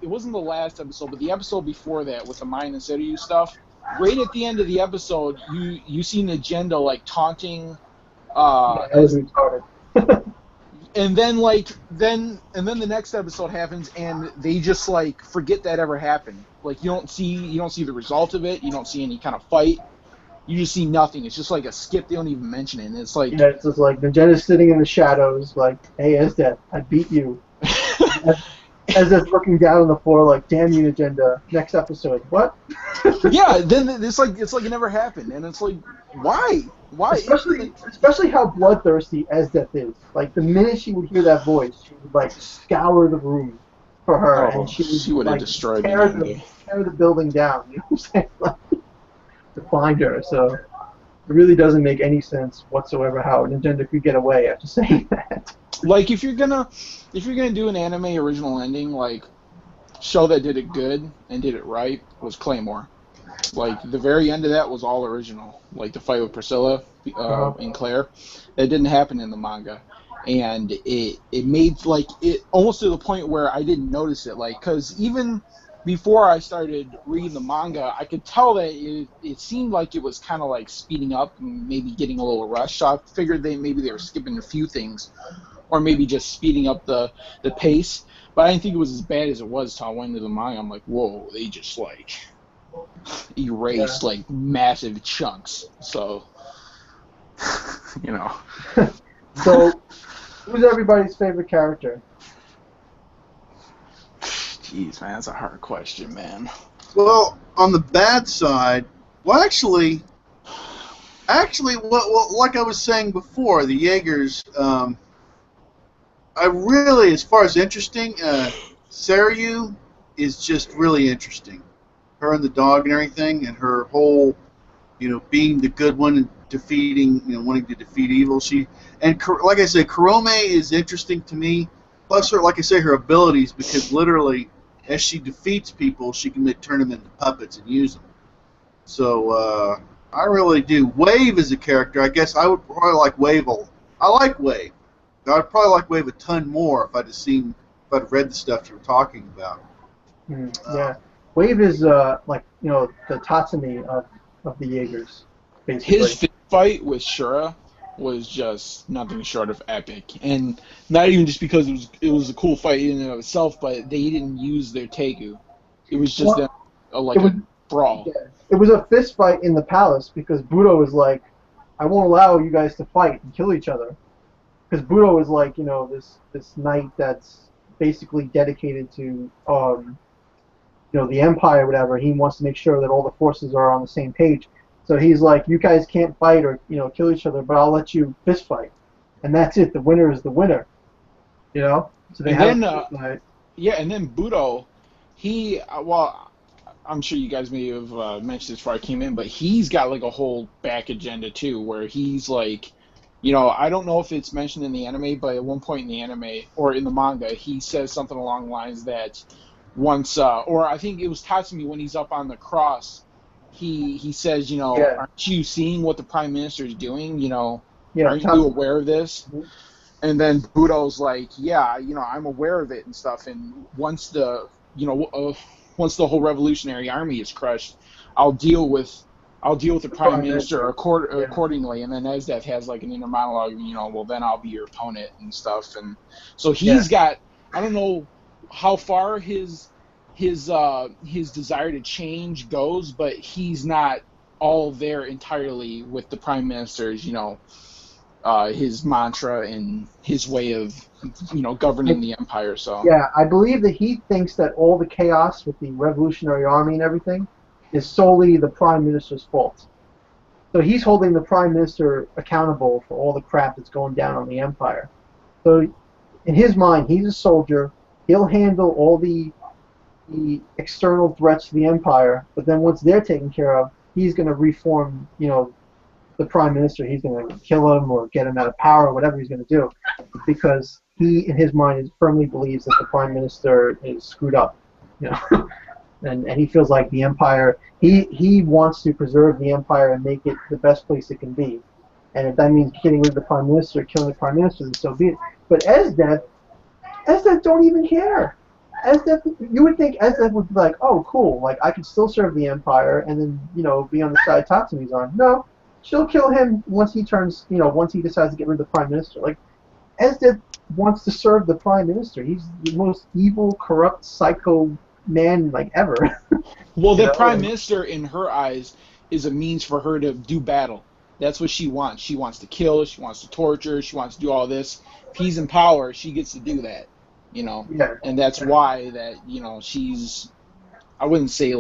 S3: it wasn't the last episode, but the episode before that with the Mine and Seiryu stuff. Right at the end of the episode, you see an agenda like taunting
S2: Yeah, that was
S3: as
S2: retarded.
S3: and then then the next episode happens and they just like forget that ever happened. Like, you don't see the result of it, you don't see any kind of fight, you just see nothing. It's just like a skip. They don't even mention it, and it's like
S2: Yeah, it's just like Nagena's sitting in the shadows, like, "Hey, Esdeath, I beat you." Esdeath looking down on the floor, like, "Damn you, Agenda." Next episode, what?
S3: yeah, then it's like it never happened, and it's like, why
S2: Especially how bloodthirsty Esdeath is. Like the minute she would hear that voice, she would like scour the room for her, and
S3: Oh,
S2: she would
S3: she would have
S2: like
S3: destroyed me
S2: tear
S3: any
S2: the
S3: day.
S2: tear the building down. You know what I'm saying? Like, to find her. So it really doesn't make any sense whatsoever how Nintendo could get away after saying that.
S3: Like, if you're gonna do an anime original ending, like, show that did it good and did it right was Claymore. Like, the very end of that was all original. Like the fight with Priscilla
S2: Uh-huh.
S3: and Claire, that didn't happen in the manga, and it made like it almost to the point where I didn't notice it. Like, because even before I started reading the manga, I could tell that it seemed like it was kind of like speeding up and maybe getting a little rushed. So I figured maybe they were skipping a few things, or maybe just speeding up the pace. But I didn't think it was as bad as it was till I went into the manga. I'm like, whoa, they just like
S2: Yeah.
S3: erased like massive chunks. So, you know.
S2: So, who's everybody's favorite character?
S3: Jeez, man, that's a hard question, man.
S1: Well, on the bad side, well, actually, like I was saying before, the Jaegers, I really, as far as interesting, Saryu is just really interesting. Her and the dog and everything, and her whole, being the good one and defeating, wanting to defeat evil. Like I said, Kurome is interesting to me. Plus, like I say, her abilities, because literally, as she defeats people, she can turn them into puppets and use them. So I really do. Wave is a character. I guess I would probably like Wave. I like Wave. I'd probably like Wave a ton more if I'd read the stuff you were talking about.
S2: Yeah, Wave is like the Tatsumi of the Jaegers, basically.
S3: His fist fight with Shura was just nothing short of epic, and not even just because it was a cool fight in and of itself, but they didn't use their Tegu. It was just a brawl.
S2: Yeah, it was a fist fight in the palace because Budo was like, I won't allow you guys to fight and kill each other. Because Budo is like, this knight that's basically dedicated to, the Empire or whatever. He wants to make sure that all the forces are on the same page. So he's like, you guys can't fight or, kill each other, but I'll let you fist fight. And that's it. The winner is the winner. So they
S3: and then Budo, I'm sure you guys may have mentioned this before I came in, but he's got like a whole back agenda too, where he's like, I don't know if it's mentioned in the anime, but at one point in the anime or in the manga, he says something along the lines that once, or I think it was Tatsumi when he's up on the cross, he says, aren't you seeing what the Prime Minister is doing? Aren't you aware of this?
S2: Mm-hmm.
S3: And then Budo's like, yeah, I'm aware of it and stuff. And once the whole Revolutionary Army is crushed, I'll deal with the Prime Minister accordingly. And then Esdeath has like an inner monologue, well, then I'll be your opponent and stuff. And so he's got, I don't know how far his desire to change goes, but he's not all there entirely with the Prime Minister's, his mantra and his way of, governing the empire. So
S2: yeah, I believe that he thinks that all the chaos with the Revolutionary Army and everything is solely the Prime Minister's fault. So he's holding the Prime Minister accountable for all the crap that's going down on the empire. So in his mind, he's a soldier. He'll handle all the external threats to the empire, but then once they're taken care of, he's going to reform, the Prime Minister. He's going to kill him or get him out of power or whatever he's going to do, because he, in his mind, firmly believes that the Prime Minister is screwed up, and he feels like the empire. He wants to preserve the empire and make it the best place it can be, and if that means getting rid of the Prime Minister, killing the Prime Minister, then so be it. But Esdeath don't even care. Esdeath, you would think Esdeath would be like, oh, cool, like I could still serve the empire and then be on the side Tatsumi's on. No. She'll kill him once he turns, once he decides to get rid of the Prime Minister. Like, Esdeath wants to serve the Prime Minister. He's the most evil, corrupt, psycho man, like, ever.
S3: Well, the Prime Minister, in her eyes, is a means for her to do battle. That's what she wants. She wants to kill, she wants to torture, she wants to do all this. If he's in power, she gets to do that,
S2: Yeah.
S3: And that's why that, she's, I wouldn't say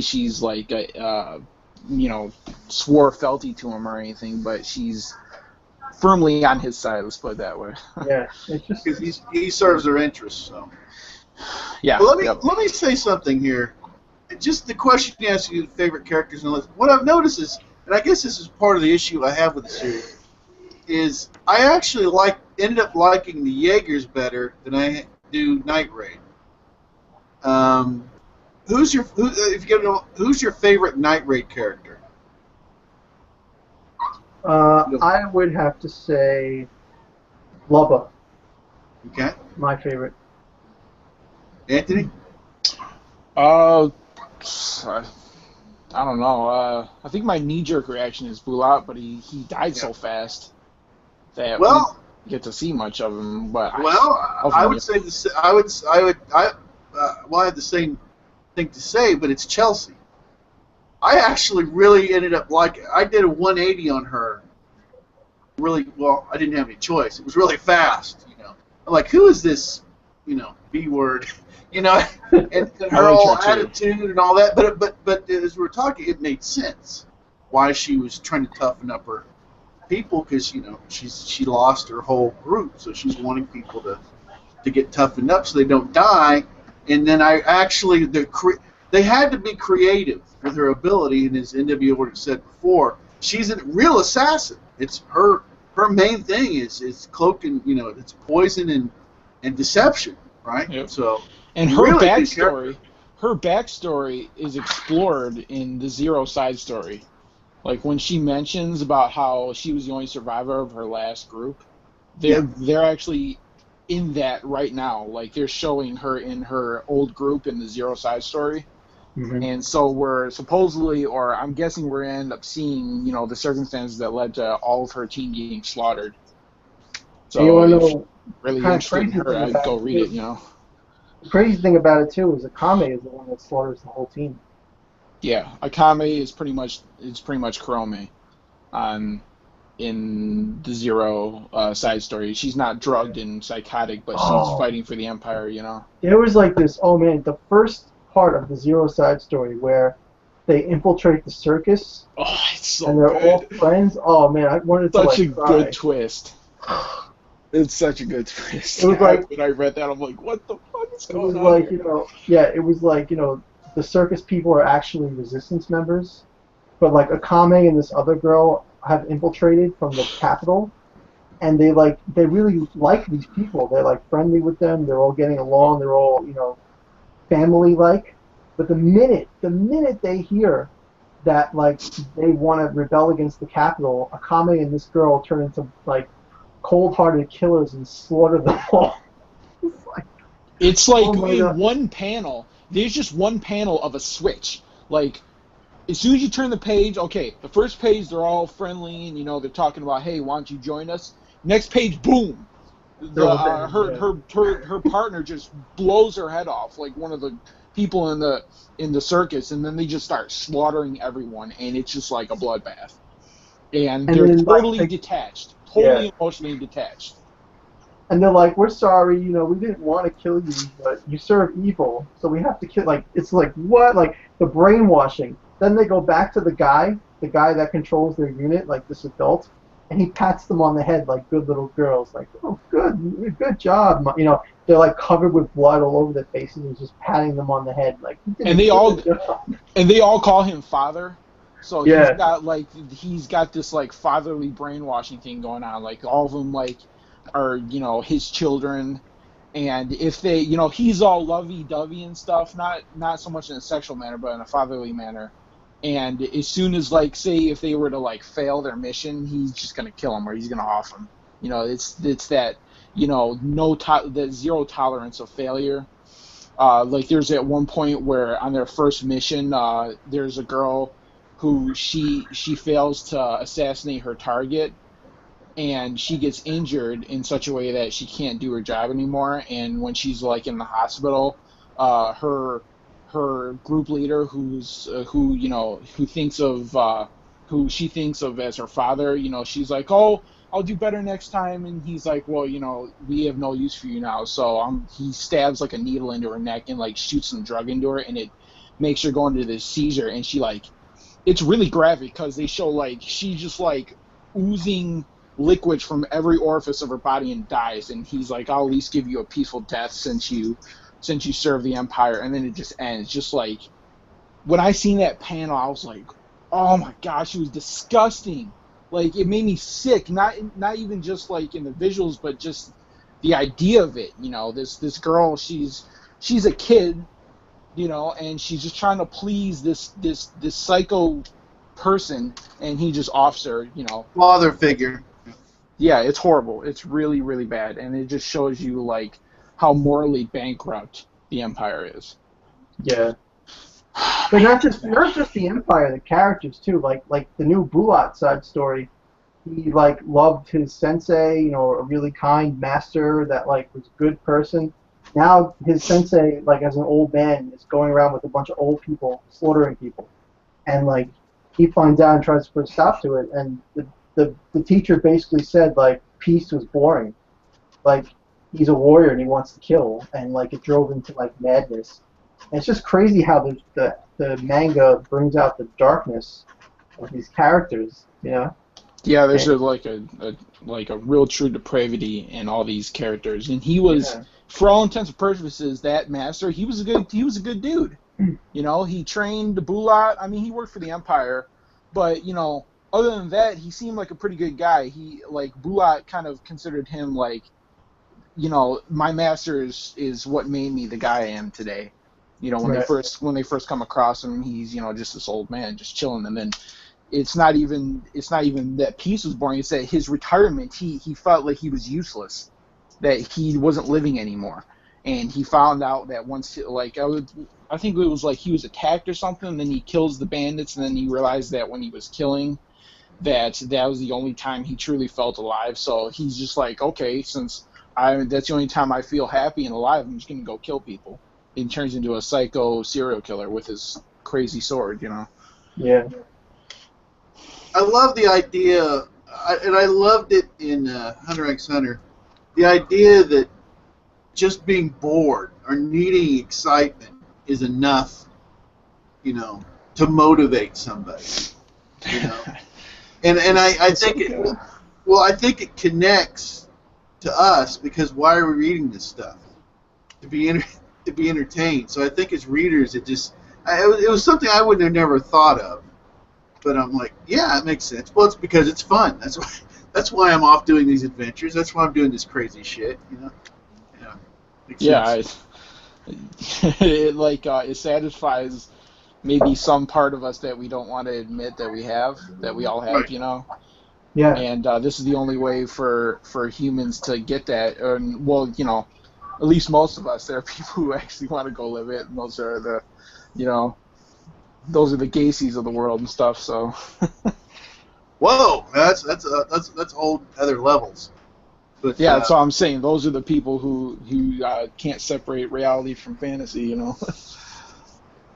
S3: she's like a, swore fealty to him or anything, but she's firmly on his side. Let's put it that way.
S2: Yeah, it's just
S1: because he serves her interests. So
S3: yeah.
S1: Well, let me say something here. Just the question you asked you, favorite characters and all this. What I've noticed is, and I guess this is part of the issue I have with the series, is I actually ended up liking the Jaegers better than I do Night Raid. Who's your favorite Night Raid character?
S2: I would have to say Lubba.
S1: Okay.
S2: My favorite.
S1: Anthony?
S3: I don't know. I think my knee-jerk reaction is Bulat, but he died so fast that we didn't get to see much of him. But
S1: I would say I have the same thing to say, but it's Chelsea. I actually really ended up I did a 180 on her. Really, well, I didn't have any choice. It was really fast, I'm like, who is this, B word, and her whole attitude and all that. But as we were talking, it made sense why she was trying to toughen up her people because she lost her whole group, so she's wanting people to get toughened up so they don't die. And then they had to be creative with her ability, and as NWO already said before, she's a real assassin. It's her main thing is cloak and it's poison and deception, right?
S3: Yep.
S1: So
S3: and
S1: really good character.
S3: her backstory is explored in the Zero side story. Like when she mentions about how she was the only survivor of her last group, they're actually in that right now. Like they're showing her in her old group in the Zero side story.
S2: Mm-hmm.
S3: And so we're supposedly, or I'm guessing we're going to end up seeing, the circumstances that led to all of her team getting slaughtered. So
S2: and you want to
S3: if
S2: know
S3: you're really
S2: kind of
S3: interested in
S2: crazy
S3: her,
S2: thing
S3: I'd
S2: about
S3: go
S2: it,
S3: read it,
S2: The crazy thing about it too is Akame is the one that slaughters the whole team.
S3: Yeah, Akame is pretty much Kurome in the Zero side story. She's not drugged and psychotic, but she's fighting for the Empire,
S2: There was like this, oh man, the first part of the Zero side story where they infiltrate the circus
S3: Oh, it's so
S2: and they're
S3: good.
S2: all friends. Oh man, I wanted to
S3: Such a
S2: cry.
S3: good twist. It's such a good twist.
S2: It was like
S3: when I read that, I'm like, what the fuck is
S2: it was
S3: going on
S2: like
S3: here?
S2: it was like the circus people are actually resistance members, but like Akame and this other girl have infiltrated from the capital, and they really like these people. They're like friendly with them. They're all getting along. They're all family like. But the minute they hear that like they want to rebel against the capital, Akame and this girl turn into like cold-hearted killers and slaughter them all.
S3: It's like
S2: Oh my
S3: in
S2: God.
S3: one panel, there's just one panel of a switch. Like, as soon as you turn the page, okay, the first page, they're all friendly and, they're talking about, hey, why don't you join us? Next page, boom! Her partner just blows her head off, like one of the people in the circus, and then they just start slaughtering everyone, and it's just like a bloodbath. And they're
S2: then,
S3: totally detached, totally emotionally detached.
S2: And they're like, we're sorry, we didn't want to kill you, but you serve evil, so we have to kill. Like, it's like, what? Like, the brainwashing. Then they go back to the guy that controls their unit, like this adult, and he pats them on the head like good little girls, like, oh, good job. They're like covered with blood all over their faces and just patting them on the head, like,
S3: and they all call him father. So he's got this like fatherly brainwashing thing going on. Like all of them like are his children, and if they he's all lovey-dovey and stuff, not so much in a sexual manner but in a fatherly manner. And as soon as like say if they were to like fail their mission, he's just gonna kill them or he's gonna off them. It's that that zero tolerance of failure. Like there's at one point where on their first mission, there's a girl who she fails to assassinate her target, and she gets injured in such a way that she can't do her job anymore. And when she's like in the hospital, her group leader, who she thinks of as her father, she's like, oh, I'll do better next time. And he's like, well, we have no use for you now. So he stabs like a needle into her neck and like shoots some drug into her, and it makes her go into this seizure. And she like, it's really graphic because they show like she just like oozing liquid from every orifice of her body and dies. And he's like, I'll at least give you a peaceful death since you serve the Empire. And then it just ends. Just like when I seen that panel, I was like, oh my gosh, it was disgusting. Like it made me sick. Not even just like in the visuals, but just the idea of it. This girl, she's a kid, and she's just trying to please this psycho person, and he just offs her.
S1: Father figure.
S3: Yeah, it's horrible. It's really, really bad, and it just shows you like how morally bankrupt the Empire is.
S2: Yeah. But not just the Empire, the characters too. Like the new Bulat side story, he like loved his sensei, a really kind master that like was a good person. Now his sensei, like as an old man, is going around with a bunch of old people slaughtering people, and like he finds out and tries to put a stop to it. And the teacher basically said like peace was boring, like he's a warrior and he wants to kill, and like it drove him to like madness. And it's just crazy how the manga brings out the darkness of these characters,
S3: Yeah, there's like a real true depravity in all these characters, and he was, for all intents and purposes, that master. He was a good dude. You know, he trained the Bulat. I mean, he worked for the Empire, but you know, other than that, he seemed like a pretty good guy. He like Bulat kind of considered him like, you know, my master is what made me the guy I am today. You know, when they first come across him, he's, you know, just this old man just chilling, and then it's not even that peace was born. It's that his retirement, he felt like he was useless, that he wasn't living anymore, and he found out that once, like, I think it was like he was attacked or something, and then he kills the bandits, and then he realized that when he was killing, that was the only time he truly felt alive. So he's just like, okay, since that's the only time I feel happy and alive, I'm just gonna go kill people. He turns into a psycho serial killer with his crazy sword, you know.
S2: Yeah.
S1: I love the idea, and I loved it in Hunter x Hunter, the idea that just being bored or needing excitement is enough, you know, to motivate somebody, you know. And I think I think it connects to us, because why are we reading this stuff? To be entertained. So I think as readers, it was something I would have never thought of. But I'm like, yeah, it makes sense. Well, it's because it's fun. That's why I'm off doing these adventures. That's why I'm doing this crazy shit, you know.
S3: Yeah, it satisfies maybe some part of us that we don't want to admit that we all have, right. You know.
S2: Yeah.
S3: And this is the only way for humans to get that. Well, you know, at least most of us. There are people who actually want to go live it, and those are the, you know, those are the Gacy's of the world and stuff. So.
S1: Whoa, that's whole other levels. But,
S3: yeah, that's all I'm saying. Those are the people who can't separate reality from fantasy, you know.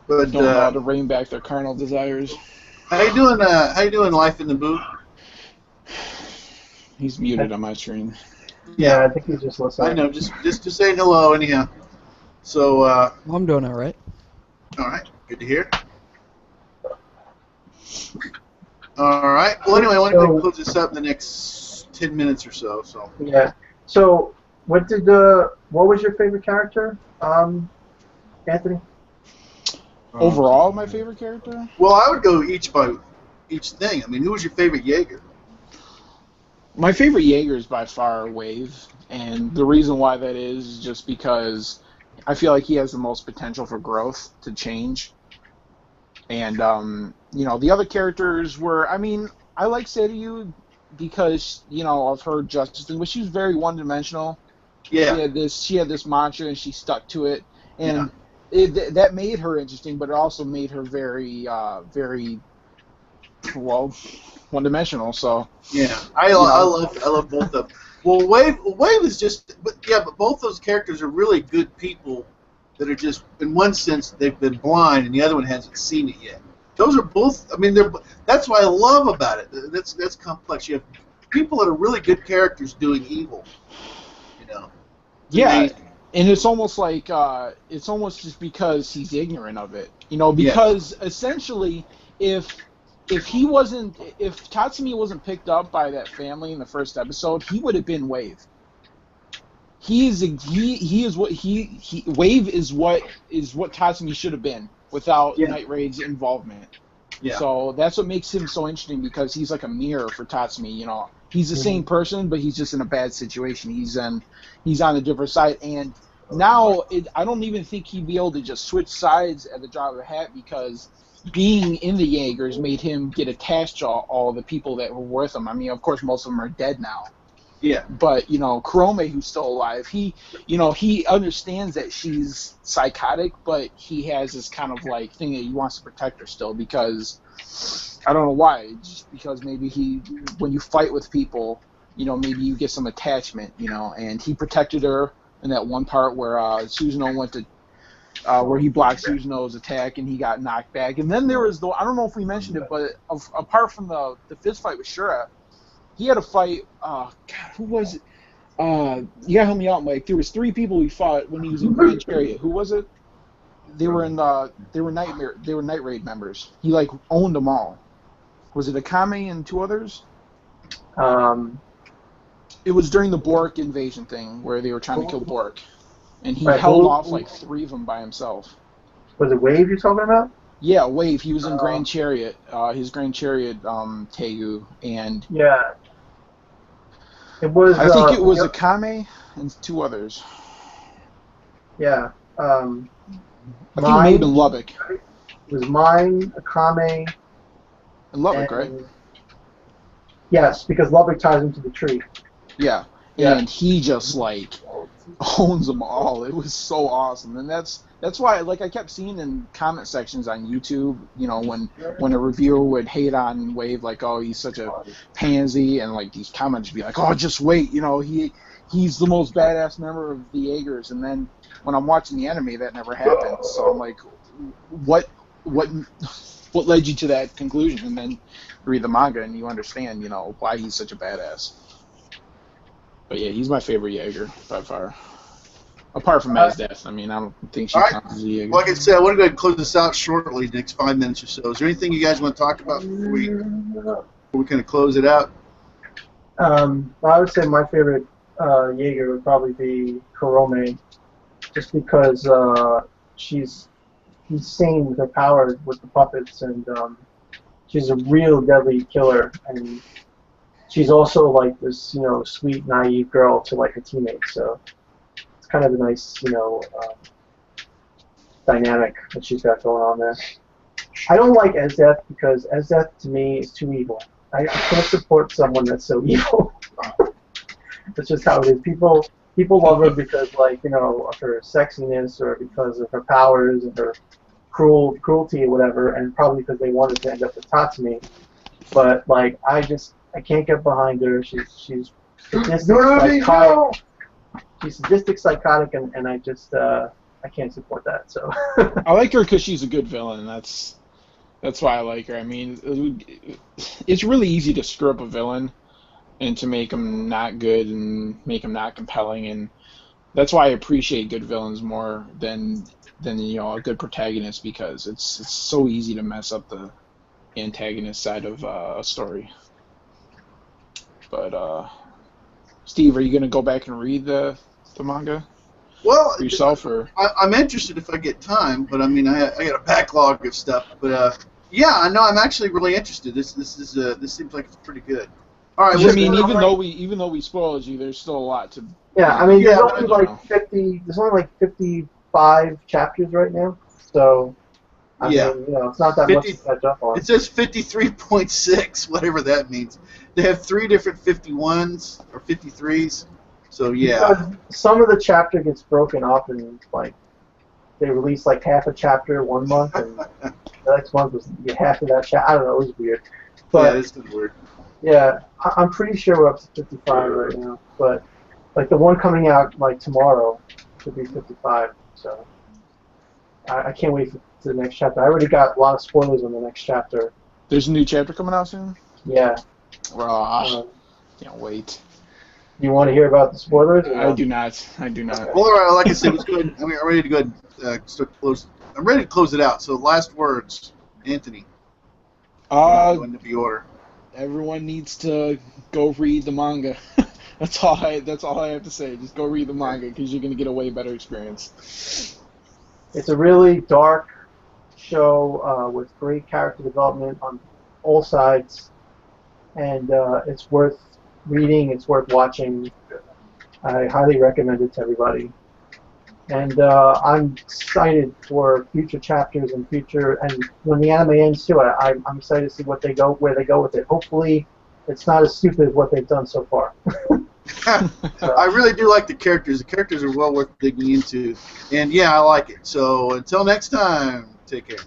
S3: But don't know how to rein back their carnal desires.
S1: How you doing? How you doing? Life in the booth?
S3: He's muted on my screen.
S2: Yeah, I think he's just listening.
S1: I know, just saying hello anyhow. So.
S4: Well, I'm doing all right.
S1: All right, good to hear. All right. Well, anyway, I want to close this up in the next 10 minutes or so. So.
S2: Yeah. So, what was your favorite character, Anthony?
S3: Overall, my favorite character?
S1: Well, I would go each thing. I mean, who was your favorite Jaeger?
S3: My favorite Jaeger is by far Wave, and the reason why that is just because I feel like he has the most potential for growth to change. And, you know, the other characters were, I mean, I like Seiryu because, you know, of her justice thing, but she was very one-dimensional.
S1: Yeah.
S3: She had this mantra, and she stuck to it. And that made her interesting, but it also made her very, well, one-dimensional. So
S1: yeah, I love both of them. Well, Wave is just, but both those characters are really good people that are just, in one sense, they've been blind, and the other one hasn't seen it yet. Those are both. I mean, that's what I love about it. That's complex. You have people that are really good characters doing evil. You know.
S3: Yeah. And it's almost like it's almost just because he's ignorant of it, you know. Because essentially, if Tatsumi wasn't picked up by that family in the first episode, he would have been Wave. Wave is what Tatsumi should have been without Night Raid's involvement. Yeah. So that's what makes him so interesting, because he's like a mirror for Tatsumi. You know, he's the same person, but he's just in a bad situation. He's on a different side, and now I don't even think he'd be able to just switch sides at the drop of a hat, because being in the Jaegers made him get attached to all the people that were with him. I mean, of course, most of them are dead now.
S1: Yeah.
S3: But, you know, Kurome, who's still alive, he understands that she's psychotic, but he has this kind of, like, thing that he wants to protect her still, because, I don't know why, just because maybe when you fight with people, you know, maybe you get some attachment, you know, and he protected her in that one part where Susanoo went to, where he blocked Susanoo's attack and he got knocked back. And then there was, I don't know if we mentioned it, but apart from the fist fight with Shura, he had a fight. God, who was it? You gotta help me out, Mike. There was 3 people he fought when he was in Grand Chariot. Who was it? They were Night Raid members. He like owned them all. Was it Akame and 2 others? It was during the Bork invasion thing where they were trying to kill Bork, and he
S2: Right,
S3: held off like 3 of them by himself.
S2: Was it Wave you're talking about?
S3: Yeah, Wave. He was in Grand Chariot. His Grand Chariot, Tegu, and
S2: yeah, it was.
S3: I think it was Akame and 2 others.
S2: Yeah.
S3: I think it may have been Lubbock.
S2: It was mine, Akame.
S3: And Lubbock, right?
S2: Yes, because Lubbock ties into the tree.
S3: Yeah. And he just like owns them all. It was so awesome, and that's why like I kept seeing in comment sections on YouTube, you know, when a reviewer would hate on Wave, like, oh, he's such a pansy, and like these comments would be like, oh, just wait, you know, he's the most badass member of the Jaegers, and then when I'm watching the anime, that never happened. So I'm like, what led you to that conclusion? And then you read the manga and you understand, you know, why he's such a badass. But yeah, he's my favorite Jaeger by far. Apart from Matt's death, I mean, I don't think she counts as a Jaeger.
S1: Like I said, I want to go ahead and close this out shortly, the next 5 minutes or so. Is there anything you guys want to talk about before we kind of close it out?
S2: I would say my favorite Jaeger would probably be Kurome, just because she's insane with her powers with the puppets, and she's a real deadly killer, and she's also like this, you know, sweet, naive girl to like her teammates. So it's kind of a nice, you know, dynamic that she's got going on there. I don't like Esdeath because Esdeath to me is too evil. I can't support someone that's so evil. That's just how it is. People love her because, like, you know, of her sexiness or because of her powers and her cruelty or whatever, and probably because they wanted to end up with Tatsumi. But like, I can't get behind her. She's sadistic, psychotic. She's sadistic, psychotic, and I just I can't support that. So
S3: I like her because she's a good villain. That's why I like her. I mean, it's really easy to screw up a villain and to make him not good and make him not compelling, and that's why I appreciate good villains more than you know, a good protagonist, because it's so easy to mess up the antagonist side of a story. But Steve, are you gonna go back and read the manga?
S1: Well,
S3: for yourself, or
S1: I'm interested if I get time, but I mean, I got a backlog of stuff. But yeah, I know I'm actually really interested. This seems like it's pretty good. All right.
S3: I mean, even though we spoiled you, there's still a lot to.
S2: Yeah, I mean, there's only like 50. There's only like 55 chapters right now, so. I mean, you know, it's not that much to catch up on.
S1: It says 53.6, whatever that means. They have 3 different 51s or 53s. So yeah.
S2: Because some of the chapter gets broken up, and like they release like half a chapter one month, and the next month was half of that chapter. I don't know, it was weird. But
S1: yeah, it's weird.
S2: Yeah, I'm pretty sure we're up to 55 right now. But like the one coming out like tomorrow should be 55. So I can't wait for the next chapter. I already got a lot of spoilers on the next chapter.
S3: There's a new chapter coming out soon?
S2: Yeah.
S3: Can't wait.
S2: You want to hear about the spoilers?
S3: I do not.
S1: Well, all right, like I said, let's go ahead. I'm ready to go ahead and start to close. I'm ready to close it out. So last words, Anthony. Going to be order.
S3: Everyone needs to go read the manga. That's all I have to say. Just go read the manga, because you're going to get a way better experience.
S2: It's a really dark show with great character development on all sides, and it's worth reading. It's worth watching. I highly recommend it to everybody. And I'm excited for future chapters and when the anime ends too. I'm excited to see where they go with it. Hopefully, it's not as stupid as what they've done so far.
S1: I really do like the characters. The characters are well worth digging into, and yeah, I like it. So until next time, take care.